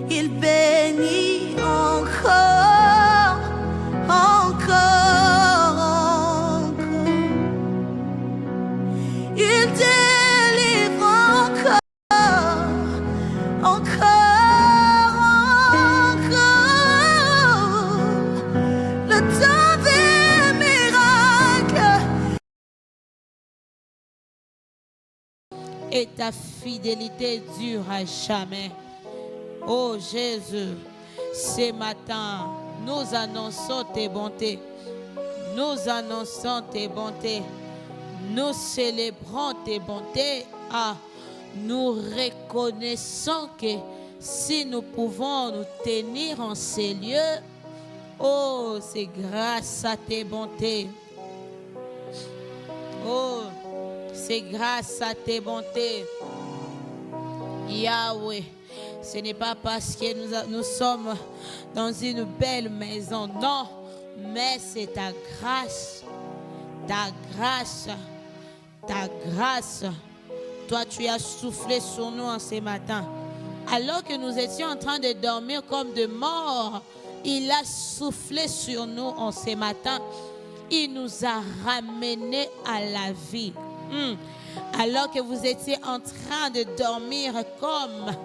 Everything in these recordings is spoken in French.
Il bénit encore, encore, encore. Il délivre encore, encore, encore. Le temps des miracles. Et ta fidélité dure à jamais. Oh Jésus, ce matin, nous annonçons tes bontés. Nous annonçons tes bontés. Nous célébrons tes bontés. Ah, nous reconnaissons que si nous pouvons nous tenir en ces lieux, oh, c'est grâce à tes bontés. Oh, c'est grâce à tes bontés. Yahweh. Ce n'est pas parce que nous sommes dans une belle maison, non, mais c'est ta grâce, ta grâce, ta grâce. Toi, tu as soufflé sur nous en ce matin. Alors que nous étions en train de dormir comme de morts, il a soufflé sur nous en ce matin. Il nous a ramenés à la vie. Alors que vous étiez en train de dormir comme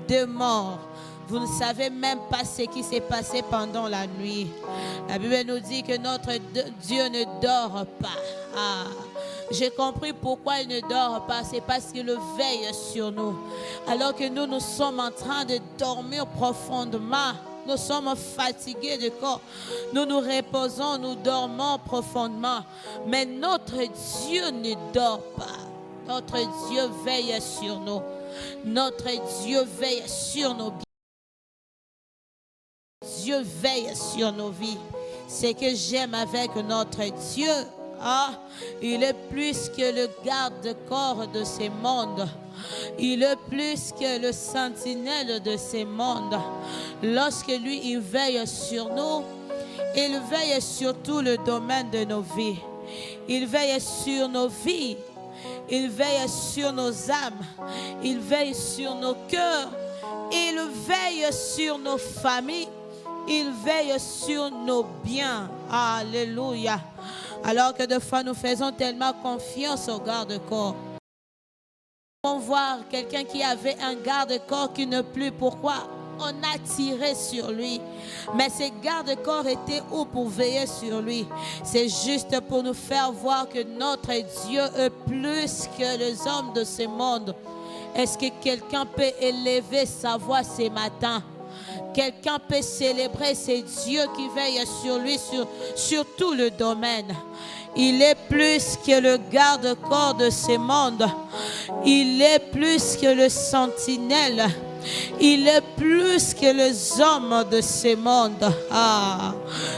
de morts, vous ne savez même pas ce qui s'est passé pendant la nuit. La Bible nous dit que notre Dieu ne dort pas. Ah, j'ai compris pourquoi il ne dort pas. C'est parce qu'il veille sur nous. Alors que nous sommes en train de dormir profondément. Nous sommes fatigués de corps. Nous nous reposons, nous dormons profondément. Mais notre Dieu ne dort pas. Notre Dieu veille sur nous. Notre Dieu veille sur nos biens. Dieu veille sur nos vies. Ce que j'aime avec notre Dieu, il est plus que le garde-corps de ce monde. Il est plus que le sentinelle de ce monde. Lorsque lui, il veille sur nous, il veille sur tout le domaine de nos vies. Il veille sur nos vies. Il veille sur nos âmes. Il veille sur nos cœurs. Il veille sur nos familles. Il veille sur nos biens. Alléluia. Alors que des fois, nous faisons tellement confiance au garde-corps. On voit quelqu'un qui avait un garde-corps qui ne plus. Pourquoi? On a tiré sur lui. Mais ces garde-corps étaient où pour veiller sur lui? C'est juste pour nous faire voir que notre Dieu est plus que les hommes de ce monde. Est-ce que quelqu'un peut élever sa voix ce matin? Quelqu'un peut célébrer ces dieux qui veillent sur lui, sur tout le domaine. Il est plus que le garde-corps de ce monde. Il est plus que le sentinelle. Il est plus que les hommes de ce monde.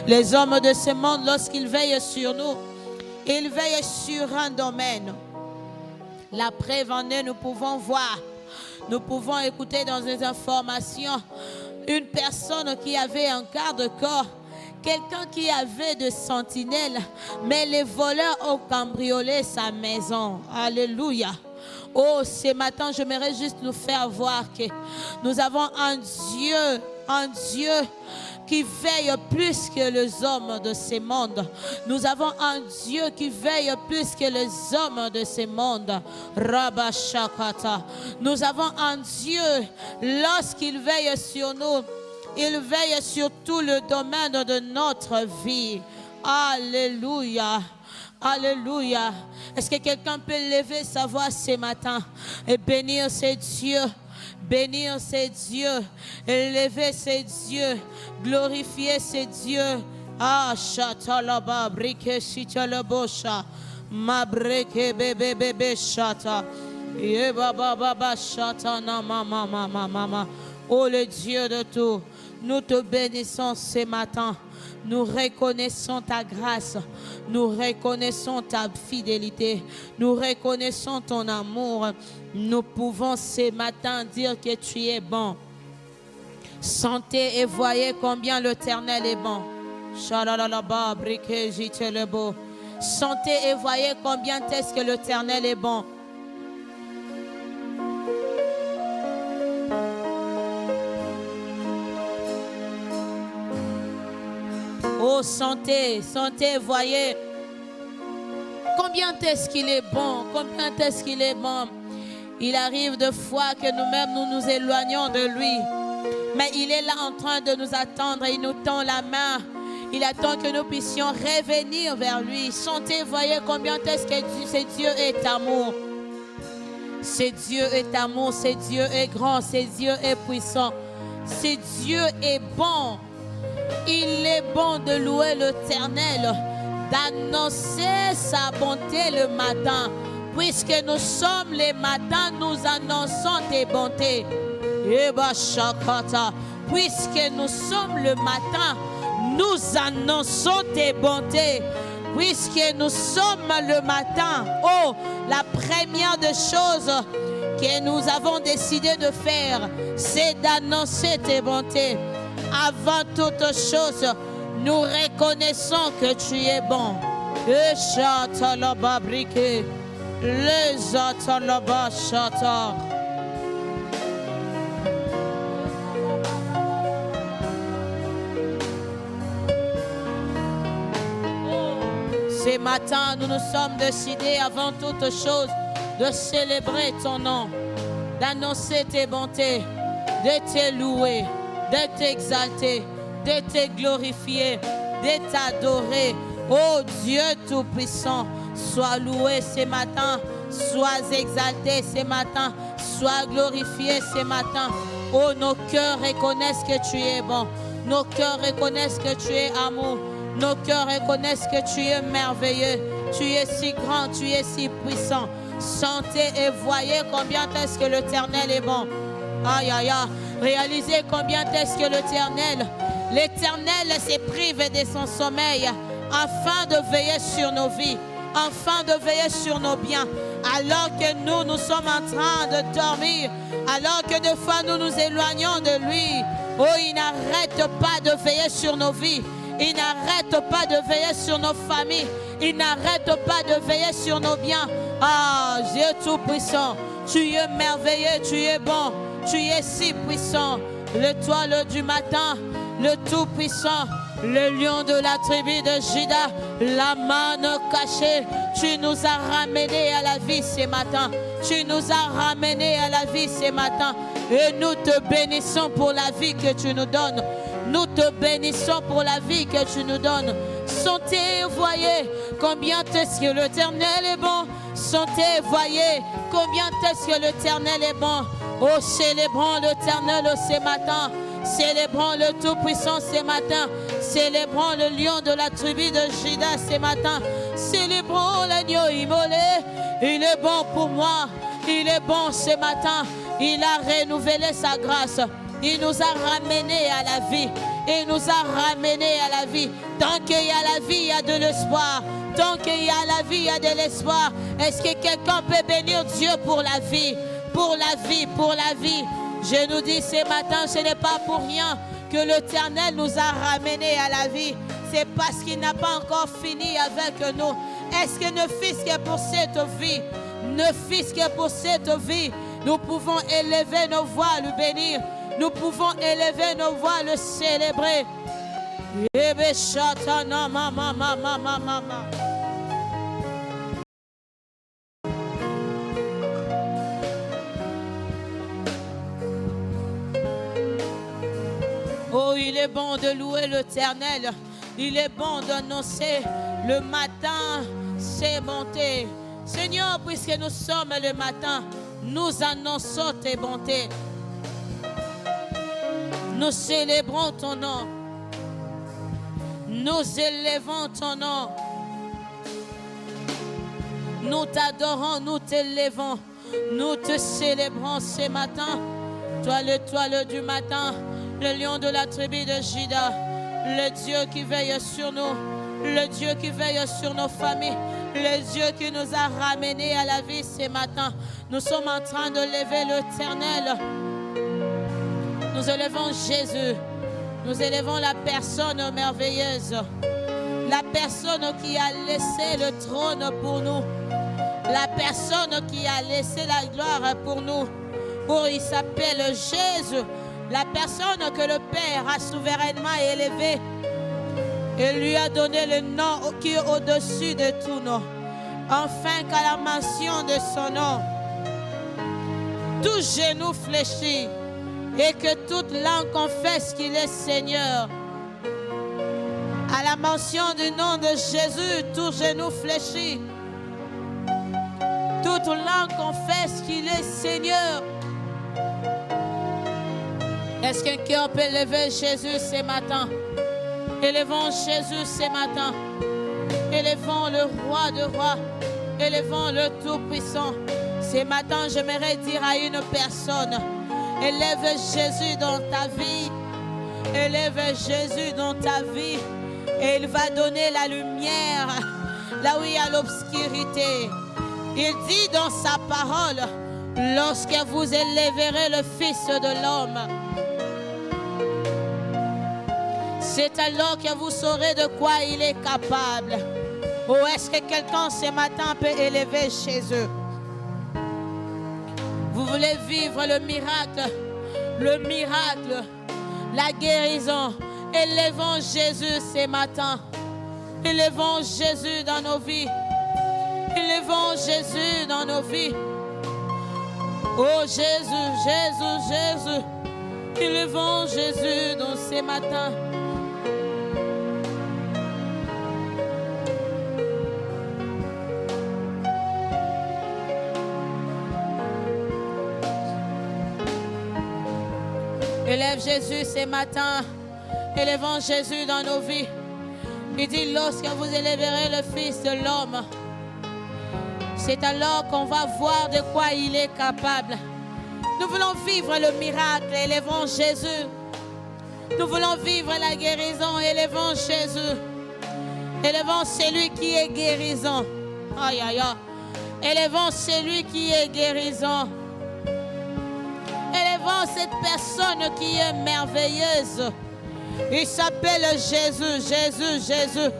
Les hommes de ce monde, lorsqu'ils veillent sur nous, ils veillent sur un domaine. La preuve en est, nous pouvons voir, nous pouvons écouter dans les informations une personne qui avait un garde-corps, quelqu'un qui avait de sentinelles, mais les voleurs ont cambriolé sa maison. Alléluia. Oh, ce matin, j'aimerais juste nous faire voir que nous avons un Dieu qui veille plus que les hommes de ce monde. Nous avons un Dieu qui veille plus que les hommes de ce monde. Rabba Shakata. Nous avons un Dieu, lorsqu'il veille sur nous, il veille sur tout le domaine de notre vie. Alléluia. Alléluia. Est-ce que quelqu'un peut lever sa voix ce matin et bénir ses dieux? Bénir ses dieux, élever ses dieux, glorifier ses dieux. Chatalaba, brike chitalabosha, ma breke bebe bebe chata, ye baba baba chata na mama mama mama. Oh le Dieu de tout, nous te bénissons ce matin. Nous reconnaissons ta grâce, nous reconnaissons ta fidélité, nous reconnaissons ton amour. Nous pouvons ce matin dire que tu es bon. Sentez et voyez combien l'Éternel est bon. Sentez et voyez combien est-ce que l'Éternel est bon. Oh, sentez, sentez, voyez. Combien est-ce qu'il est bon, combien est-ce qu'il est bon. Il arrive de fois que nous-mêmes nous nous éloignons de lui. Mais il est là en train de nous attendre et il nous tend la main. Il attend que nous puissions revenir vers lui. Sentez, voyez combien est-ce que ce Dieu est amour. Ce Dieu est amour, ce Dieu est grand, ce Dieu est puissant. Ce Dieu est bon. Il est bon de louer l'Éternel, d'annoncer sa bonté le matin. Puisque nous sommes les matins, nous annonçons tes bontés. Puisque nous sommes le matin, nous annonçons tes bontés. Puisque nous sommes le matin, oh, la première des choses que nous avons décidé de faire, c'est d'annoncer tes bontés. Avant toute chose, nous reconnaissons que tu es bon. Ce matin, nous nous sommes décidés avant toute chose de célébrer ton nom, d'annoncer tes bontés, de te louer, de t'exalter, de te glorifier, de t'adorer. Oh Dieu Tout-Puissant, sois loué ce matin, sois exalté ce matin, sois glorifié ce matin. Oh, nos cœurs reconnaissent que tu es bon, nos cœurs reconnaissent que tu es amour. Nos cœurs reconnaissent que tu es merveilleux, tu es si grand, tu es si puissant. Sentez et voyez combien est-ce que l'Éternel est bon. Aïe, aïe, aïe. Réalisez combien est-ce que l'Éternel s'est privé de son sommeil afin de veiller sur nos vies, afin de veiller sur nos biens. Alors que nous sommes en train de dormir, alors que des fois nous nous éloignons de lui, oh, il n'arrête pas de veiller sur nos vies. Il n'arrête pas de veiller sur nos familles. Il n'arrête pas de veiller sur nos biens. Ah, Dieu Tout-Puissant, tu es merveilleux, tu es bon, tu es si puissant. L'étoile du matin, le Tout-Puissant, le lion de la tribu de Juda, la manne cachée. Tu nous as ramenés à la vie ce matin. Tu nous as ramenés à la vie ce matin. Et nous te bénissons pour la vie que tu nous donnes. Nous te bénissons pour la vie que tu nous donnes. Sentez, voyez combien est-ce que l'Éternel est bon. Sentez, voyez combien est-ce que l'Éternel est bon. Oh, célébrons l'Éternel ce matin. Célébrons le Tout-Puissant ce matin. Célébrons le lion de la tribu de Juda ce matin. Célébrons l'agneau immolé. Il est bon pour moi. Il est bon ce matin. Il a renouvelé sa grâce. Il nous a ramenés à la vie. Il nous a ramenés à la vie. Tant qu'il y a la vie, il y a de l'espoir. Tant qu'il y a la vie, il y a de l'espoir. Est-ce que quelqu'un peut bénir Dieu pour la vie? Pour la vie, pour la vie. Je nous dis ce matin, ce n'est pas pour rien que l'Éternel nous a ramenés à la vie. C'est parce qu'il n'a pas encore fini avec nous. Est-ce que ne fût-ce que pour cette vie, ne fût-ce que pour cette vie, nous pouvons élever nos voix, le bénir. Nous pouvons élever nos voix, le célébrer. Oh, il est bon de louer l'Éternel. Il est bon d'annoncer le matin ses bontés. Seigneur, puisque nous sommes le matin, nous annonçons tes bontés. Nous célébrons ton nom. Nous élevons ton nom. Nous t'adorons, nous t'élevons. Nous te célébrons ce matin. Toi, l'étoile du matin, le lion de la tribu de Juda, le Dieu qui veille sur nous, le Dieu qui veille sur nos familles, le Dieu qui nous a ramenés à la vie ce matin. Nous sommes en train de lever l'Éternel. Nous élevons Jésus. Nous élevons la personne merveilleuse. La personne qui a laissé le trône pour nous. La personne qui a laissé la gloire pour nous. Oh, il s'appelle Jésus. La personne que le Père a souverainement élevée. Et lui a donné le nom qui est au-dessus de tout nom. Afin qu'à la mention de son nom, tout genou fléchit et que toute langue confesse qu'il est Seigneur. À la mention du nom de Jésus, tout genou fléchit. Toute langue confesse qu'il est Seigneur. Est-ce qu'un cœur peut lever Jésus ce matin? Élevons Jésus ce matin. Élevons le roi de rois. Élevons le Tout-Puissant. Ce matin, j'aimerais dire à une personne, élève Jésus dans ta vie. Élève Jésus dans ta vie. Et il va donner la lumière là où il y a l'obscurité. Il dit dans sa parole, lorsque vous élèverez le Fils de l'homme, c'est alors que vous saurez de quoi il est capable. Ou est-ce que quelqu'un ce matin peut élever chez eux? Vous voulez vivre le miracle, la guérison. Élevons Jésus ce matin. Élevons Jésus dans nos vies. Élevons Jésus dans nos vies. Oh Jésus, Jésus, Jésus. Élevons Jésus dans ce matin. Élève Jésus ce matin. Élevons Jésus dans nos vies. Il dit, lorsque vous élèverez le Fils de l'homme, c'est alors qu'on va voir de quoi il est capable. Nous voulons vivre le miracle. Élevons Jésus. Nous voulons vivre la guérison. Élevons Jésus. Élevons celui qui est guérison. Aïe, aïe, aïe. Élevons celui qui est guérison. Élevons cette personne qui est merveilleuse. Il s'appelle Jésus, Jésus, Jésus.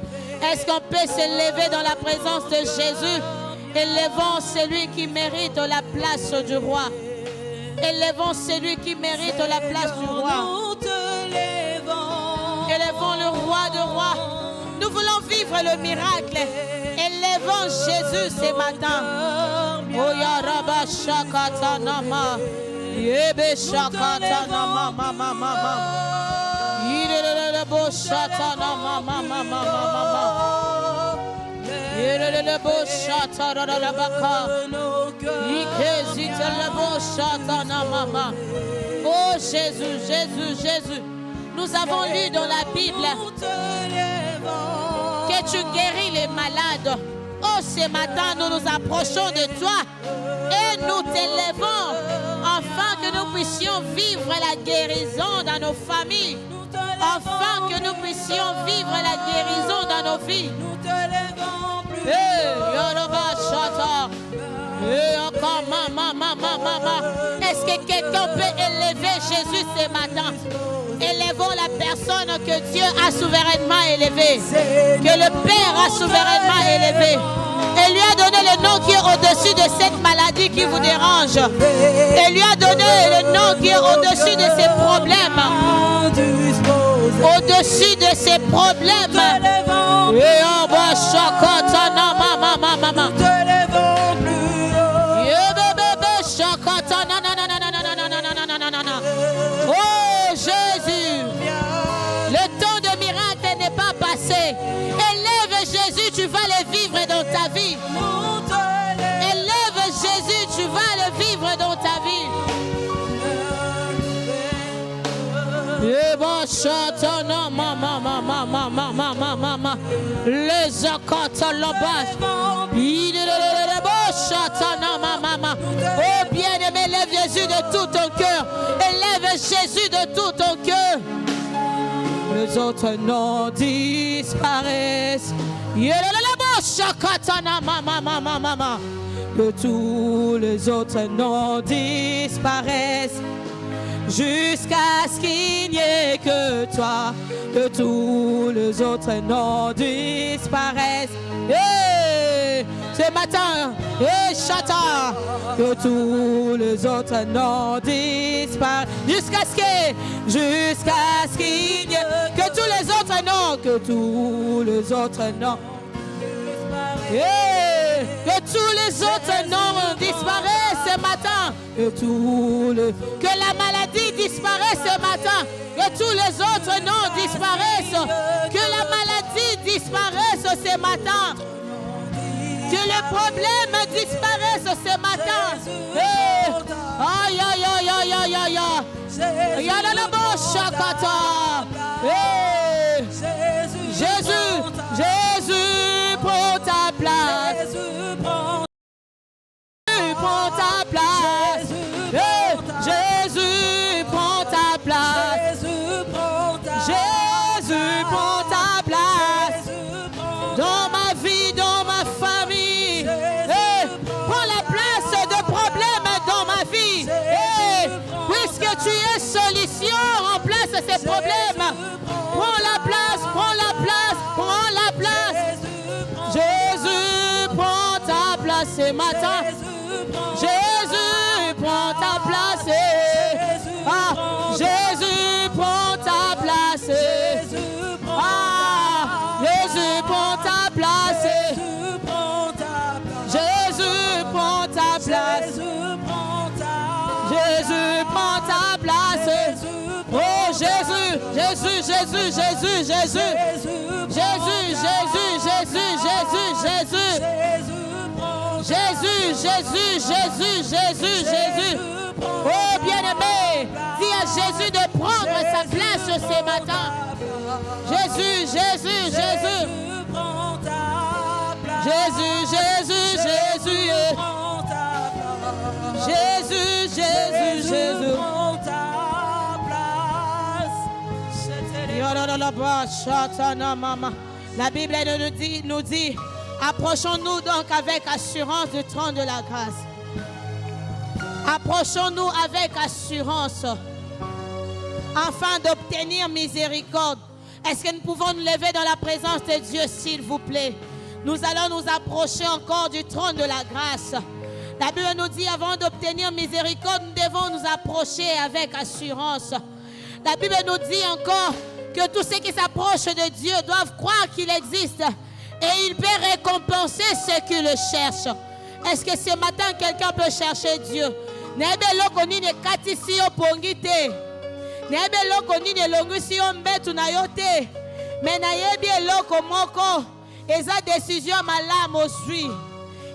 Est-ce qu'on peut s'élever dans la présence de Jésus? Élevons celui qui mérite la place du roi. Élevons celui qui mérite la place du roi. Élevons le roi de rois. Nous voulons vivre le miracle. Élevons Jésus ce matin. Oh ya rabba shakata nama. Yebe shakata nama mama mama. Yirele bo shata nama mama mama. Yirele bo shata rara baka. Ikezita le bo shata nama mama. Oh Jésus, Jésus, Jésus. Nous avons lu dans la Bible que tu guéris les malades. Oh, ce matin, nous nous approchons de toi et nous t'élevons afin que nous puissions vivre la guérison dans nos familles, afin que nous puissions vivre la guérison dans nos vies. Nous te levons plus encore, maman. Est-ce que quelqu'un peut élever Jésus ce matin? Élevons la personne que Dieu a souverainement élevée, que le Père a souverainement élevée. Et lui a donné le nom qui est au-dessus de cette maladie qui vous dérange. Et lui a donné le nom qui est au-dessus de ses problèmes. Au-dessus de ses problèmes. Et on va chacotana, maman. Oh Jésus, le temps de miracle n'est pas passé. Élève Jésus, tu vas le vivre dans ta vie. Élève Jésus, tu vas le vivre dans ta vie. Et bon chantons, maman. Les accords l'obas. Il est le bon chantons, maman. Oh bien-aimé, élève Jésus de tout ton cœur. Élève Jésus de tout ton cœur. Les autres noms disparaissent. Que tous les autres noms disparaissent. Jusqu'à ce qu'il n'y ait que toi. Que tous les autres noms disparaissent. Hey! ce matin, et chata, que tous les autres noms disparaissent, jusqu'à ce qu'il y ait, que tous les autres noms, que tous les autres noms, que tous les autres noms disparaissent ce matin, que la maladie disparaisse ce matin, que tous les autres noms disparaissent, que la maladie disparaisse ce matin, que le problème disparaisse ce matin. Aïe, aïe, aïe, aïe, aïe, aïe, aïe. Jésus, Jésus, prends ta place. Prends ta place. Jésus, prends ta place. Jésus, prends ta place. Dans ma vie, dans ma famille. Prends la place de problèmes dans ma vie. Puisque tu es solution, remplace ces problèmes. Prends la place, prends la place, prends la place. Jésus, prends ta place ce matin. Jésus, prends ta place. Ah, Jésus, prends ta place. Ah, Jésus, prends ta place. Jésus, prends ta place. Jésus, prends ta place. Oh, Jésus, Jésus, Jésus, Jésus, Jésus. Jésus, Jésus, Jésus, Jésus, Jésus. Jésus, Jésus, Jésus, Jésus, Jésus. Oh bien-aimé, dis à Jésus de prendre sa place ce matin. Jésus, Jésus, Jésus. Jésus, Jésus, Jésus. Jésus, Jésus, Jésus. La Bible nous dit, approchons-nous donc avec assurance du trône de la grâce. Approchons-nous avec assurance afin d'obtenir miséricorde. Est-ce que nous pouvons nous lever dans la présence de Dieu, s'il vous plaît? Nous allons nous approcher encore du trône de la grâce. La Bible nous dit, avant d'obtenir miséricorde, nous devons nous approcher avec assurance. La Bible nous dit encore que tous ceux qui s'approchent de Dieu doivent croire qu'il existe et il peut récompenser ceux qui le cherchent. Est-ce que ce matin, quelqu'un peut chercher Dieu? Nebe loko nini katisi yo pongite. Nebe loko nini longusi yo mbetu na yote. Mais nayebi loko moko. Eza décision à malamu ozwi.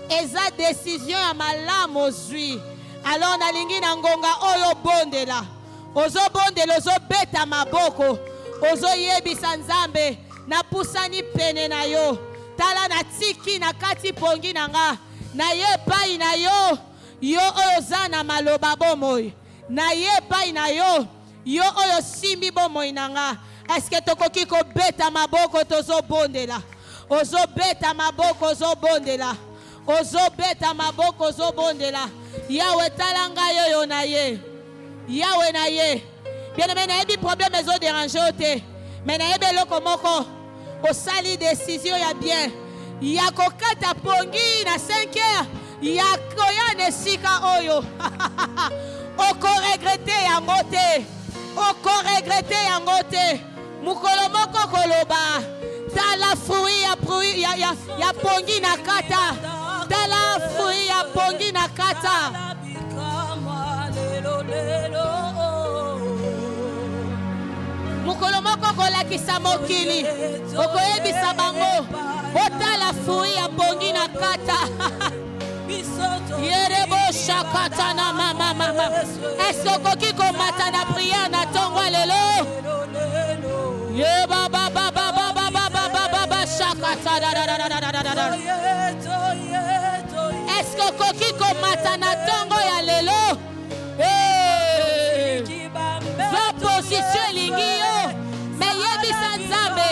Eza décision à malamu ozwi. Alors nalingi na ngonga oyo bondela. Ozo bondela ozo beta maboko. Ozo yebisa Nzambe na pusani pene na yo. Tala na tiki na kati pongi na nga. Na ye pai na yo. Yo oyo zana maloba bomoy. Na ye pai na yo. Yo oyo simbi bomoy na nga. Est-ce que tokoki ko beta maboko tozo bondela? Ozo beta maboko ozo bondela. Ozo beta maboko ozo bondela. Yahweh talanga yo na ye. Yahweh na ye. Bien aimé, na yebi problème ezo déranger ote. Mais na yebe loko moko. O sali décision ya bien. Ya kokata pongi na 5 heures. Ya koya nesika oyo. Oko regretter yango te. Oko regretter yango te. Mukolo moko koloba. Tala fruit ya pongi na kata. Tala fruit ya pongi na kata. Mukolo moko kolakisa mokili. Okoyebisa bango. Otala fruit ya pongi na kata. Yerebo shakata na mama mama. Est-ce que koki komata na prière na tongo lelo? Ye baba baba baba baba baba shakata da da da da da da. Est-ce que koki komata na tongo ya lelo? La position lingio. Mais yebisa Nzambe.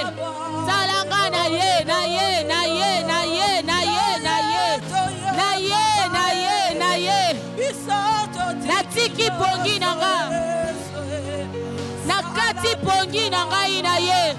Talanga na ye na ye na ye na ye na ye na ye. Na ye na ye na ye. Na tiki pongi na nga. Na kati pongi na nga ina ye.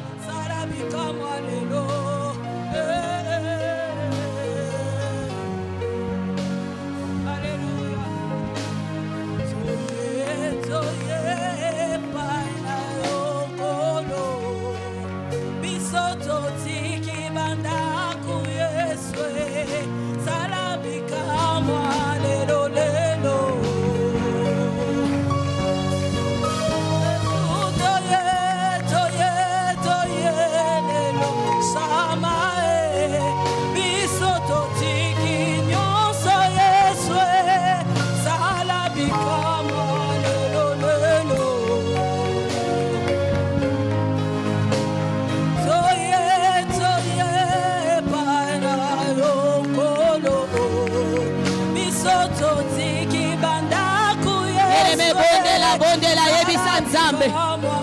bondela yebisa nzambe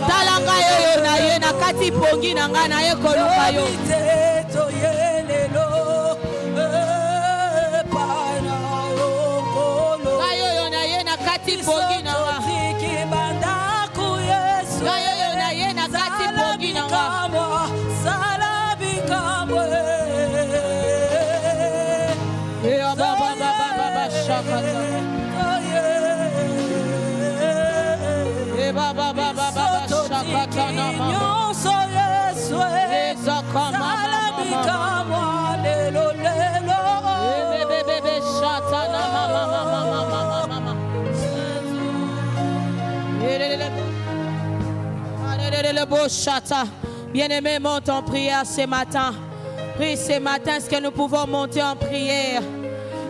talanga yo na ye na kati pongi na nga na ye koluka yo kayo yo na ye na kati pongi na nga kayo yo na ye na kati pongi na nga Bien-aimé, monte en prière ce matin. Prie ce matin, est-ce que nous pouvons monter en prière?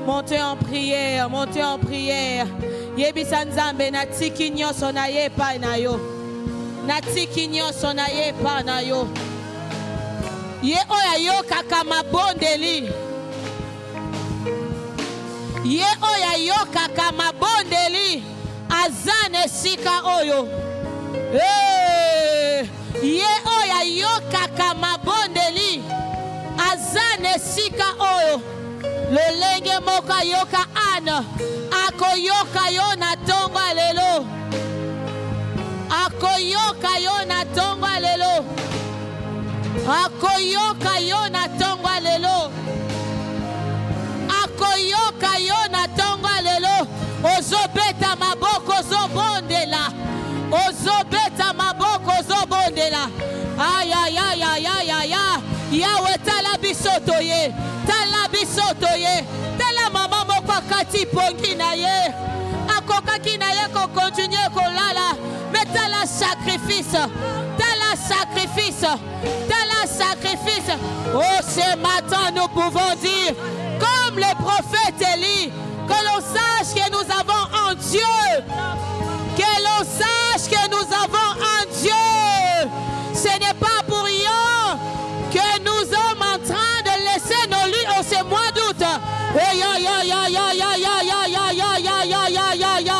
Monter en prière, monter en prière. Yebisa nzambe na tiki nyonso na ye pa na yo. Na tiki nyonso na ye pa na yo. Ye oya yo kaka mabondeli. Ye oya yo kaka mabondeli. Azane sika oyo. Ye oya yo kaka mabondeli. Azane sika oyo. Lolenge moka yoka ana. Ako yoka yo na tongo lelo. Ako yoka yo na tongo lelo. Ako yoka yo na tongo lelo. Ako yoka yo na tongo lelo. Ozobeta maboko zobondela. Ozobeta maboko zobondela. Ay ay ay ay ay ay ay. Yawe tala bisoto ye. Tala bisoto ye. Tala mama moko kati pongi na ye. Akokaki na ye ko continue ko lala. Mais tala sacrifice. Tala sacrifice. Tala sacrifice. Oh, ce matin nous pouvons dire comme le prophète Élie, que l'on sache que nous avons un Dieu. Que l'on sache que nous avons un Dieu. Ce n'est pas pour rien que nous sommes en train de laisser nos lits en ce mois d'août. Ya ya ya ya ya ya ya ya ya ya ya ya ya ya.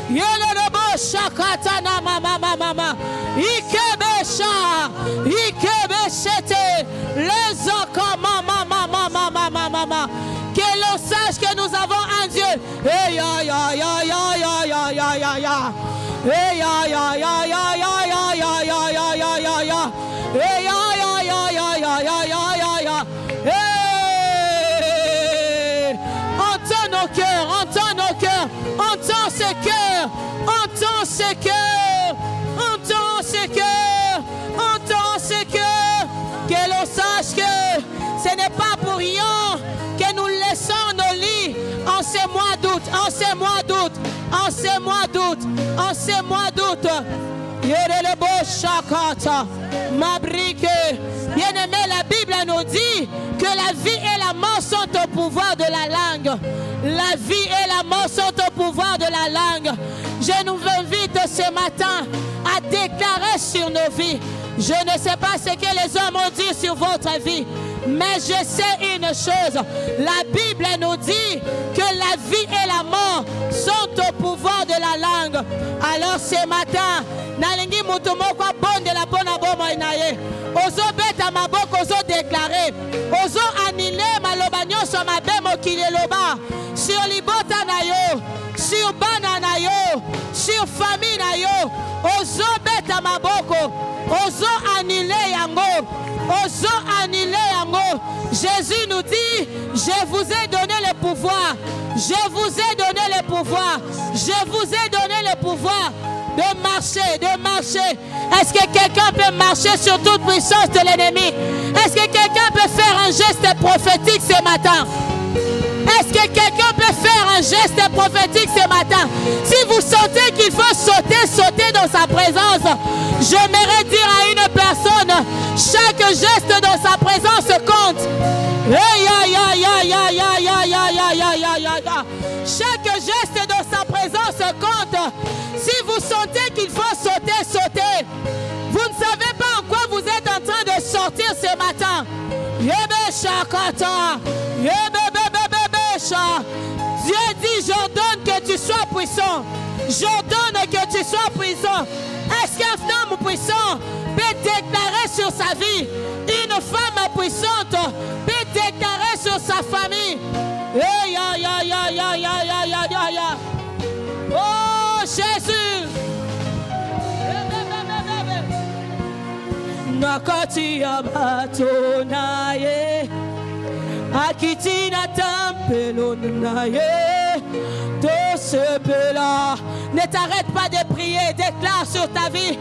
Yelebo shakatana mama mama mama. Ikebesha, ikebeshete, les okama mama mama mama mama. Que l'on sache que nous avons un Dieu. Ya ya ya ya ya ya ya ya ya. Ya ya ya ya ya ya ya ya ya ya ya ya. Ya ya ya ya ya ya ya ya ya. Entends nos cœurs, entends nos cœurs, entends ces cœurs, entends ces cœurs, entends ces cœurs, entends ces cœurs. Que l'on sache que ce n'est pas pour rien que nous laissons nos lits en ce mois d'août, en ce mois d'août, en ce mois d'août, en ce mois d'août. Bien-aimé, la Bible nous dit que la vie et la mort sont au pouvoir de la langue. La vie et la mort sont au pouvoir de la langue. Je nous invite ce matin à déclarer sur nos vies. Je ne sais pas ce que les hommes ont dit sur votre vie, mais je sais une chose. La Bible nous dit que la vie et la mort sont au pouvoir de la langue. Alors ce matin, nalingi mutumoko bonde la bona bomo inaye. Ozo beta maboko ozo déclarer. Ozo annuler maloba nyonso mabe mokili loba. Sur libota na yo, sur bana na yo, sur famille na yo. Ozo beta maboko. Ozo annuler yango. Ozo annuler yango. Jésus nous dit, je vous ai donné le pouvoir. Je vous ai donné le pouvoir. Je vous ai donné le pouvoir de marcher, de marcher. Est-ce que quelqu'un peut marcher sur toute puissance de l'ennemi? Est-ce que quelqu'un peut faire un geste prophétique ce matin? Est-ce que quelqu'un peut faire un geste prophétique ce matin? Si vous sentez qu'il faut sauter, sauter dans sa présence, j'aimerais dire à une personne, chaque geste dans sa présence compte. Chaque geste dans sa présence compte. Si vous sentez qu'il faut sauter, sauter. Vous ne savez pas en quoi vous êtes en train de sortir ce matin. Dieu dit, j'ordonne que tu sois puissant. J'ordonne que tu sois puissant. Est-ce qu'un homme puissant peut déclarer sur sa vie? Une femme puissante peut déclarer sur sa famille. Oh Jésus. Nakati ya batonaye Akitina tampelo naye Tosepela. Ne t'arrête pas de prier, déclare sur ta vie.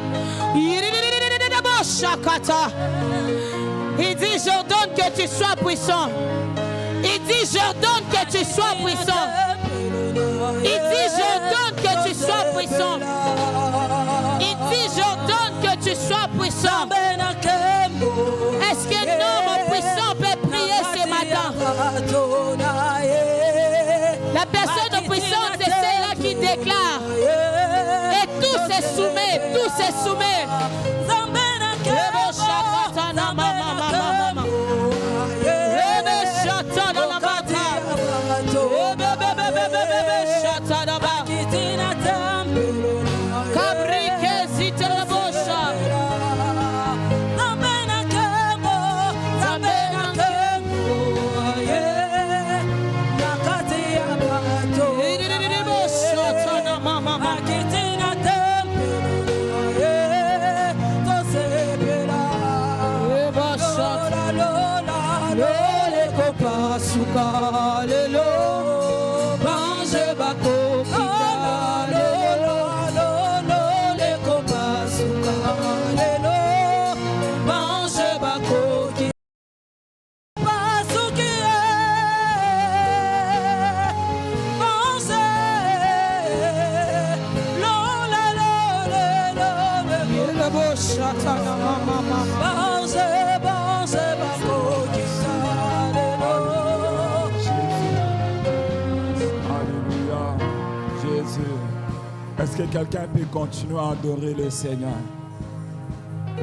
Il dit j'ordonne que tu sois puissant. Il dit j'ordonne que tu sois puissant. Il dit j'ordonne que tu sois puissant. Il dit j'ordonne que tu sois puissant. Est-ce qu'un homme puissant peut prier ce matin? La personne puissante, c'est celle-là qui déclare. Et tout se soumet, tout se soumet. Est-ce que quelqu'un peut continuer à adorer le Seigneur?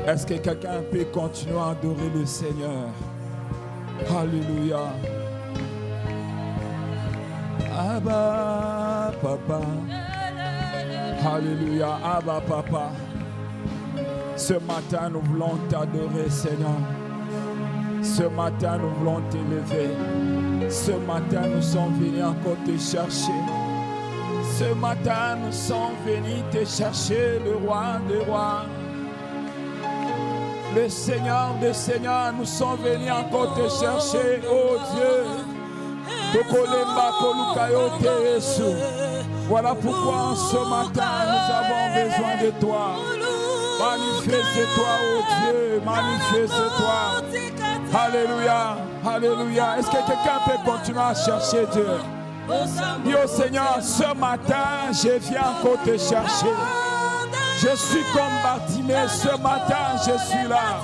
Est-ce que quelqu'un peut continuer à adorer le Seigneur? Alléluia. Abba, Papa. Alléluia. Abba, Papa. Ce matin, nous voulons t'adorer, Seigneur. Ce matin, nous voulons t'élever. Ce matin, nous sommes venus encore te chercher. Ce matin, nous sommes venus te chercher, le roi des rois. Le Seigneur des seigneurs, nous sommes venus encore te chercher, oh Dieu. Voilà pourquoi ce matin, nous avons besoin de toi. Manifeste-toi, oh Dieu, manifeste-toi. Alléluia, alléluia. Est-ce que quelqu'un peut continuer à chercher Dieu? Dis au Seigneur, ce matin, je viens encore te chercher. Je suis comme Bartimée, ce matin, je suis là.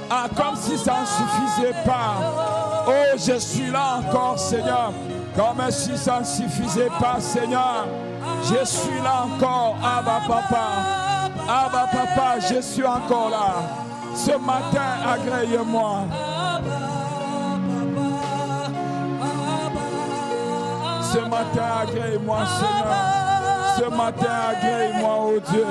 Ah, comme si ça ne suffisait pas. Oh, je suis là encore, Seigneur. Comme si ça ne suffisait pas, Seigneur. Je suis là encore, Abba Papa. Abba Papa, je suis encore là. Ce matin, agrée-moi. Ce matin, agrée-moi, Seigneur. Ce matin, agrée-moi, oh Dieu.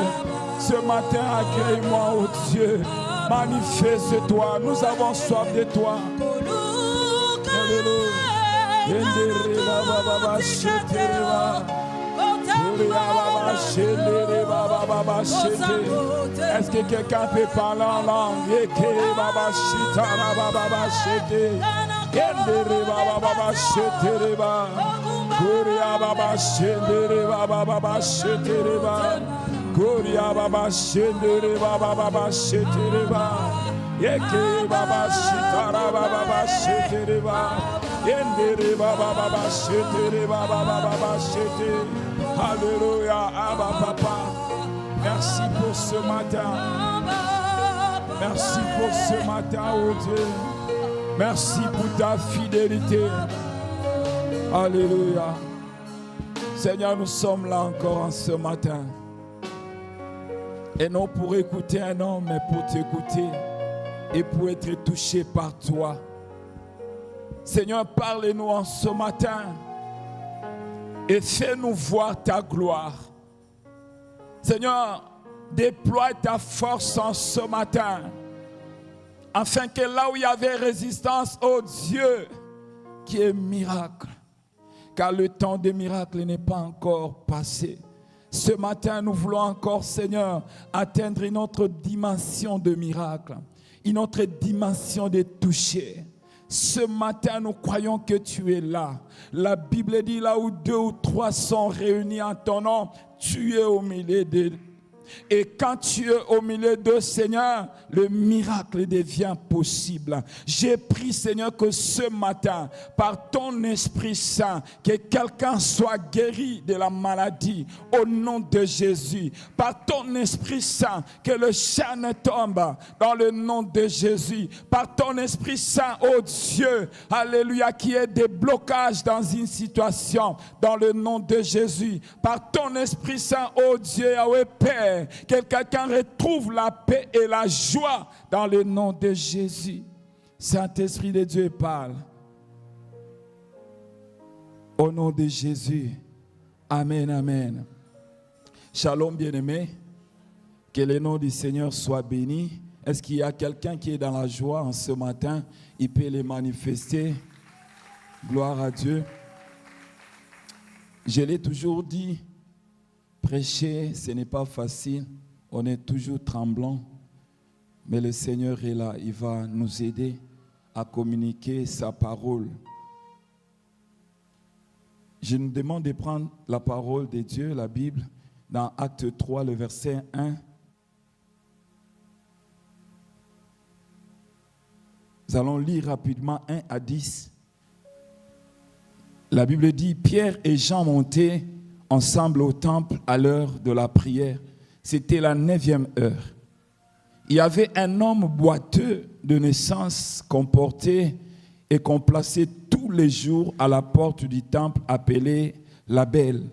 Ce matin, agrée-moi, oh Dieu. Manifeste-toi. Nous avons soif de toi. Alléluia. Est-ce que quelqu'un peut parler en langue? Alléluia, Abba Papa. Merci pour ce matin. Merci pour ce matin, oh Dieu. Merci pour ta fidélité. Alléluia. Seigneur, nous sommes là encore en ce matin. Et non pour écouter un homme, mais pour t'écouter et pour être touché par toi. Seigneur, parle-nous en ce matin et fais-nous voir ta gloire. Seigneur, déploie ta force en ce matin, afin que là où il y avait résistance, oh Dieu, qui est miracle, car le temps des miracles n'est pas encore passé. Ce matin, nous voulons encore, Seigneur, atteindre une autre dimension de miracle, une autre dimension de toucher. Ce matin, nous croyons que tu es là. La Bible dit, là où 2 ou 3 sont réunis en ton nom, tu es au milieu d'eux. Et quand tu es au milieu d'eux, Seigneur, le miracle devient possible. J'ai prié, Seigneur, que ce matin, par ton Esprit Saint, que quelqu'un soit guéri de la maladie au nom de Jésus. Par ton Esprit Saint, que le chaîne tombe dans le nom de Jésus. Par ton Esprit Saint, oh Dieu, alléluia, qu'il y ait des blocages dans une situation dans le nom de Jésus. Par ton Esprit Saint, oh Dieu, Yahweh Père, que quelqu'un retrouve la paix et la joie dans le nom de Jésus. Saint-Esprit de Dieu parle. Au nom de Jésus. Amen, amen. Shalom, bien-aimés. Que le nom du Seigneur soit béni. Est-ce qu'il y a quelqu'un qui est dans la joie en ce matin? Il peut les manifester. Gloire à Dieu. Je l'ai toujours dit. Prêcher, ce n'est pas facile, on est toujours tremblant, mais le Seigneur est là, il va nous aider à communiquer sa parole. Je nous demande de prendre la parole de Dieu, la Bible, dans Acte 3, le verset 1. Nous allons lire rapidement 1 à 10. La Bible dit, Pierre et Jean montaient ensemble au temple à l'heure de la prière. C'était la 9e heure. Il y avait un homme boiteux de naissance qu'on portait et qu'on plaçait tous les jours à la porte du temple appelé la Belle,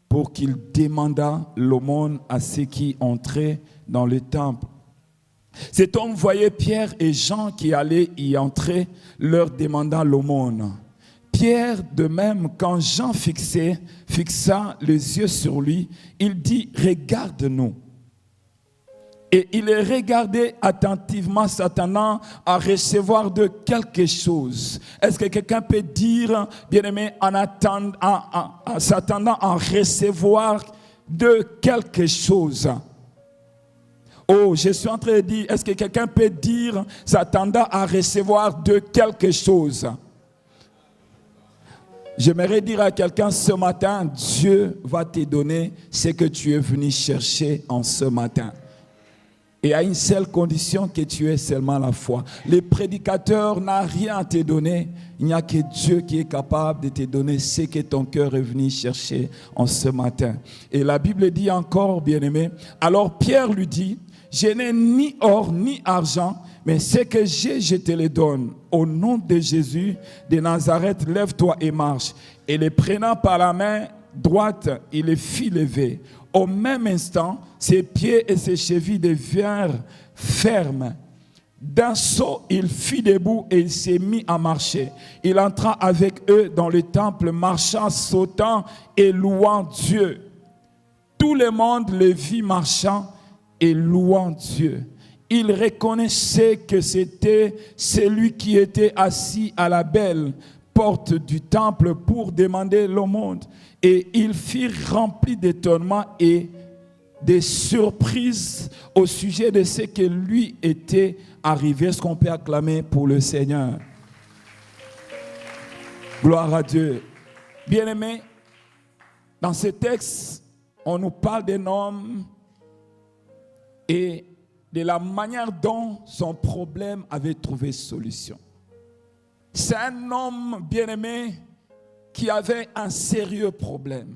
pour qu'il demandât l'aumône à ceux qui entraient dans le temple. Cet homme voyait Pierre et Jean qui allaient y entrer, leur demandant l'aumône. Pierre, de même, quand Jean fixa les yeux sur lui, il dit, « Regarde-nous ». Et il les regardait attentivement, s'attendant à recevoir de quelque chose. Est-ce que quelqu'un peut dire, bien-aimé, en s'attendant à recevoir de quelque chose? Oh, je suis en train de dire, est-ce que quelqu'un peut dire, s'attendant à recevoir de quelque chose? J'aimerais dire à quelqu'un ce matin, Dieu va te donner ce que tu es venu chercher en ce matin. Et à une seule condition, que tu aies seulement la foi. Le prédicateur n'a rien à te donner. Il n'y a que Dieu qui est capable de te donner ce que ton cœur est venu chercher en ce matin. Et la Bible dit encore, bien-aimé, alors Pierre lui dit, je n'ai ni or ni argent, mais ce que j'ai, je te le donne. Au nom de Jésus de Nazareth, lève-toi et marche. Et le prenant par la main droite, il le fit lever. Au même instant, ses pieds et ses chevilles devinrent fermes. D'un saut, il fit debout et il s'est mis à marcher. Il entra avec eux dans le temple, marchant, sautant et louant Dieu. Tout le monde le vit marchant et louant Dieu. Il reconnaissait que c'était celui qui était assis à la belle porte du temple pour demander l'aumône. Et ils furent remplis d'étonnement et de surprises au sujet de ce que lui était arrivé. Est-ce qu'on peut acclamer pour le Seigneur? Gloire à Dieu. Bien-aimés, dans ce texte, on nous parle d'un homme et de la manière dont son problème avait trouvé solution. C'est un homme bien-aimé qui avait un sérieux problème.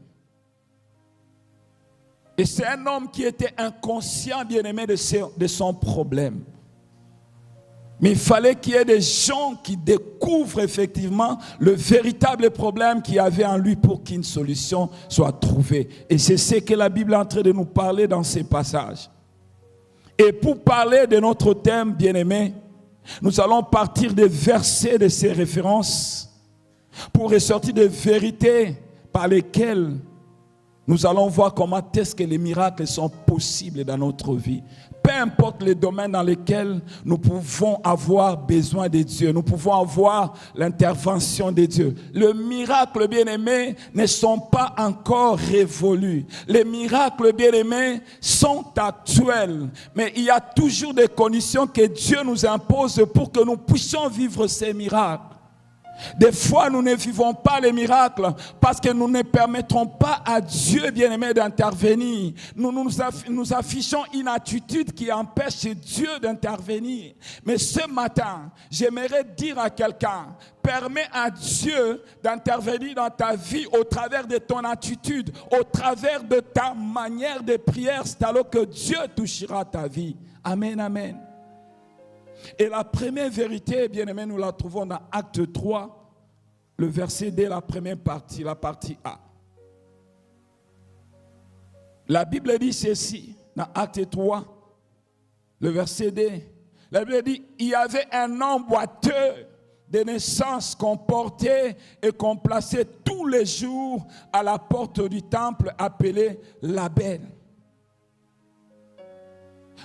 Et c'est un homme qui était inconscient, bien-aimé, de son problème. Mais il fallait qu'il y ait des gens qui découvrent effectivement le véritable problème qu'il y avait en lui pour qu'une solution soit trouvée. Et c'est ce que la Bible est en train de nous parler dans ces passages. Et pour parler de notre thème, bien-aimé, nous allons partir des versets de ces références pour ressortir des vérités par lesquelles nous allons voir comment est-ce que les miracles sont possibles dans notre vie. Peu importe les domaines dans lesquels nous pouvons avoir besoin de Dieu, nous pouvons avoir l'intervention de Dieu. Les miracles, bien-aimés, ne sont pas encore révolus. Les miracles, bien-aimés, sont actuels. Mais il y a toujours des conditions que Dieu nous impose pour que nous puissions vivre ces miracles. Des fois, nous ne vivons pas les miracles parce que nous ne permettrons pas à Dieu, bien-aimé, d'intervenir. Nous affichons une attitude qui empêche Dieu d'intervenir. Mais ce matin, j'aimerais dire à quelqu'un, permets à Dieu d'intervenir dans ta vie au travers de ton attitude, au travers de ta manière de prière. C'est alors que Dieu touchera ta vie. Amen, amen. Et la première vérité, bien-aimé, nous la trouvons dans Acte 3, le verset D, la première partie, la partie A. La Bible dit ceci, dans Acte 3, le verset D. La Bible dit, il y avait un homme boiteux de naissance qu'on portait et qu'on plaçait tous les jours à la porte du temple appelé la Belle.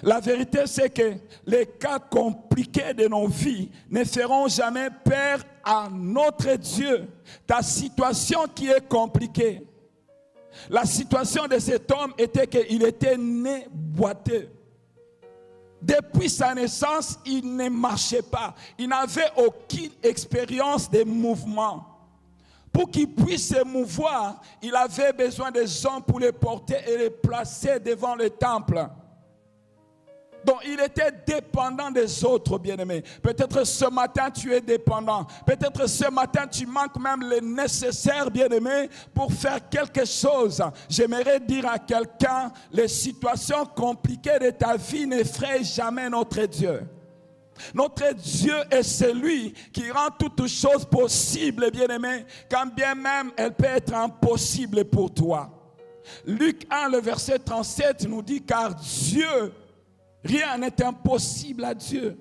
La vérité, c'est que les cas compliqués de nos vies ne feront jamais peur à notre Dieu. Ta situation qui est compliquée. La situation de cet homme était qu'il était né boiteux. Depuis sa naissance, il ne marchait pas. Il n'avait aucune expérience de mouvement. Pour qu'il puisse se mouvoir, il avait besoin des hommes pour les porter et les placer devant le temple. Donc, il était dépendant des autres, bien-aimés. Peut-être ce matin, tu es dépendant. Peut-être ce matin, tu manques même le nécessaire, bien-aimé, pour faire quelque chose. J'aimerais dire à quelqu'un, les situations compliquées de ta vie n'effraient jamais notre Dieu. Notre Dieu est celui qui rend toutes choses possibles, bien-aimé, quand bien même elles peuvent être impossibles pour toi. Luc 1, le verset 37 nous dit, car Dieu, rien n'est impossible à Dieu.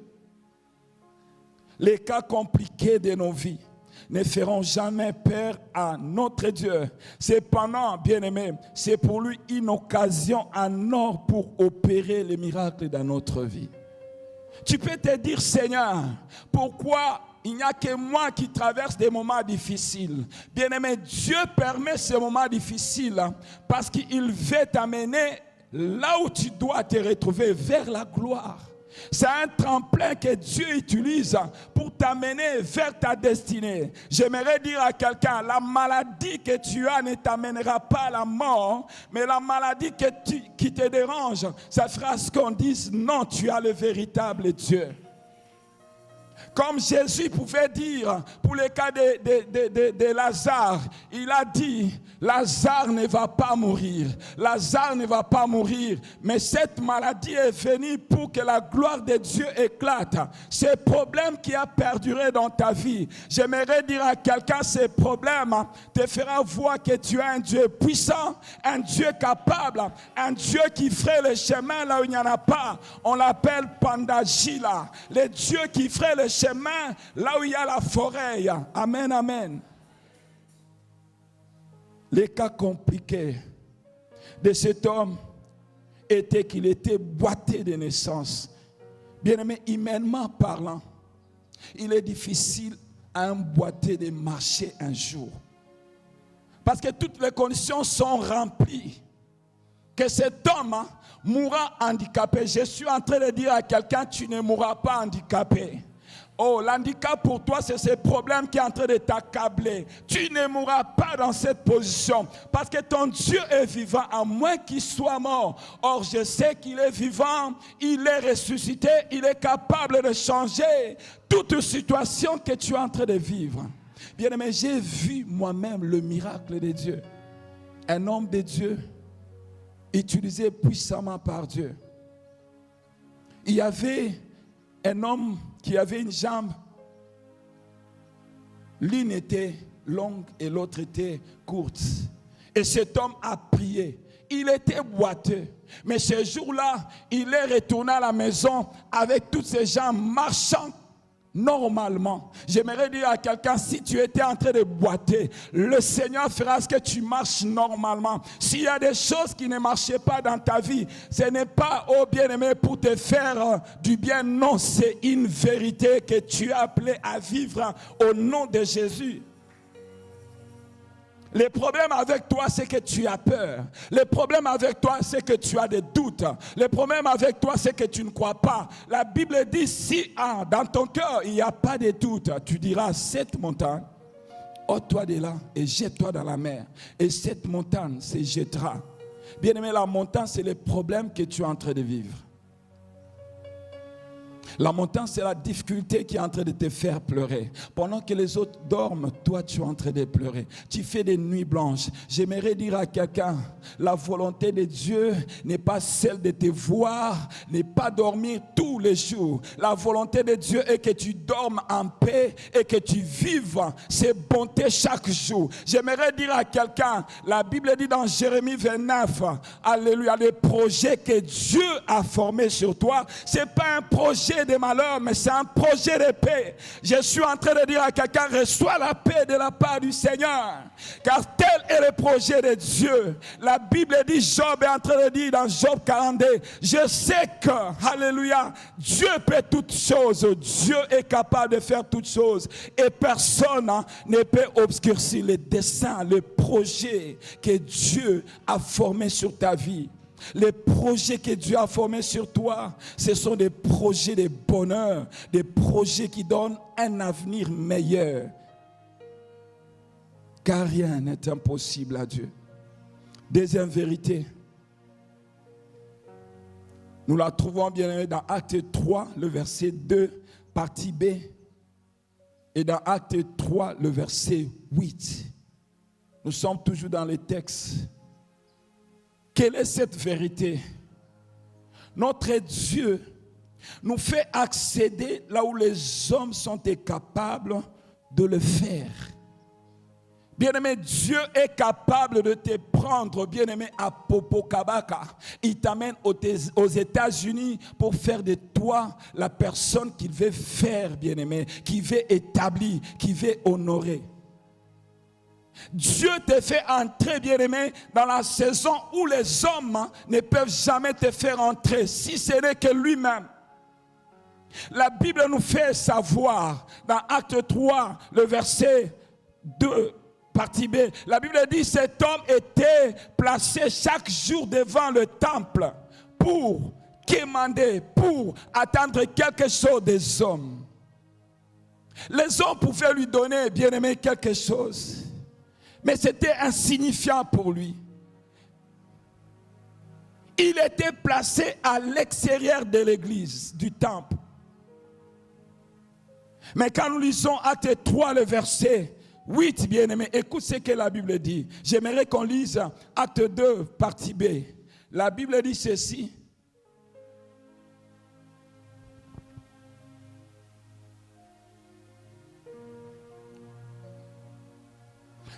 Les cas compliqués de nos vies ne feront jamais peur à notre Dieu. Cependant, bien-aimé, c'est pour lui une occasion en or pour opérer les miracles dans notre vie. Tu peux te dire, Seigneur, pourquoi il n'y a que moi qui traverse des moments difficiles? Bien-aimé, Dieu permet ces moments difficiles parce qu'il veut t'amener là où tu dois te retrouver, vers la gloire. C'est un tremplin que Dieu utilise pour t'amener vers ta destinée. J'aimerais dire à quelqu'un, la maladie que tu as ne t'amènera pas à la mort, mais la maladie qui te dérange, ça fera ce qu'on dise, non, tu as le véritable Dieu. Comme Jésus pouvait dire pour le cas de Lazare, il a dit, Lazare ne va pas mourir. Lazare ne va pas mourir. Mais cette maladie est venue pour que la gloire de Dieu éclate. Ces problèmes qui ont perduré dans ta vie, j'aimerais dire à quelqu'un, ces problèmes te feront voir que tu es un Dieu puissant, un Dieu capable, un Dieu qui ferait le chemin là où il n'y en a pas. On l'appelle Pandajila, le Dieu qui ferait le chemin là où il y a la forêt. Amen, amen. Les cas compliqués de cet homme étaient qu'il était boiteux de naissance. Bien-aimé, humainement parlant, il est difficile à un boiteux de marcher un jour. Parce que toutes les conditions sont remplies. Que cet homme mourra handicapé. Je suis en train de dire à quelqu'un, tu ne mourras pas handicapé. Oh, l'handicap pour toi, c'est ce problème qui est en train de t'accabler. Tu ne mourras pas dans cette position parce que ton Dieu est vivant, à moins qu'il soit mort. Or, je sais qu'il est vivant, il est ressuscité, il est capable de changer toute situation que tu es en train de vivre. Bien-aimé, j'ai vu moi-même le miracle de Dieu. Un homme de Dieu, utilisé puissamment par Dieu. Il y avait un homme qui avait une jambe, l'une était longue et l'autre était courte. Et cet homme a prié. Il était boiteux. Mais ce jour-là, il est retourné à la maison avec toutes ses jambes marchant normalement. J'aimerais dire à quelqu'un, si tu étais en train de boiter, le Seigneur fera ce que tu marches normalement. S'il y a des choses qui ne marchaient pas dans ta vie, ce n'est pas, oh bien-aimé, pour te faire du bien. Non, c'est une vérité que tu es appelé à vivre au nom de Jésus. Le problème avec toi, c'est que tu as peur. Le problème avec toi, c'est que tu as des doutes. Le problème avec toi, c'est que tu ne crois pas. La Bible dit, si dans ton cœur, il n'y a pas de doute, tu diras, cette montagne, ôte-toi de là et jette-toi dans la mer. Et cette montagne se jettera. Bien aimé, la montagne, c'est le problème que tu es en train de vivre. La montagne, c'est la difficulté qui est en train de te faire pleurer. Pendant que les autres dorment, toi, tu es en train de pleurer. Tu fais des nuits blanches. J'aimerais dire à quelqu'un, la volonté de Dieu n'est pas celle de te voir, n'est pas dormir tous les jours. La volonté de Dieu est que tu dormes en paix et que tu vives ses bontés chaque jour. J'aimerais dire à quelqu'un, la Bible dit dans Jérémie 29, alléluia, les projets que Dieu a formés sur toi, ce n'est pas un projet de malheur, mais c'est un projet de paix. Je suis en train de dire à quelqu'un, reçois la paix de la part du Seigneur, car tel est le projet de Dieu. La Bible dit, Job est en train de dire dans Job 42, je sais que, alléluia, Dieu peut toutes choses, Dieu est capable de faire toutes choses, et personne ne peut obscurcir le dessein, le projet que Dieu a formé sur ta vie. Les projets que Dieu a formés sur toi, ce sont des projets de bonheur, des projets qui donnent un avenir meilleur. Car rien n'est impossible à Dieu. Deuxième vérité, nous la trouvons bien aimée dans Acte 3, le verset 2, partie B, et dans Acte 3, le verset 8. Nous sommes toujours dans les textes. Quelle est cette vérité? Notre Dieu nous fait accéder là où les hommes sont incapables de le faire. Bien-aimé, Dieu est capable de te prendre, bien-aimé, à Popocabaka. Il t'amène aux États-Unis pour faire de toi la personne qu'il veut faire, bien-aimé, qui veut établir, qui veut honorer. Dieu te fait entrer, bien-aimé, dans la saison où les hommes ne peuvent jamais te faire entrer, si ce n'est que lui-même. La Bible nous fait savoir, dans Acte 3, le verset 2, partie B, la Bible dit, cet homme était placé chaque jour devant le temple pour quémander, pour attendre quelque chose des hommes. Les hommes pouvaient lui donner, bien-aimé, quelque chose. Mais c'était insignifiant pour lui. Il était placé à l'extérieur de l'église, du temple. Mais quand nous lisons Acte 3, le verset 8, bien-aimé, écoute ce que la Bible dit. J'aimerais qu'on lise Acte 2, partie B. La Bible dit ceci.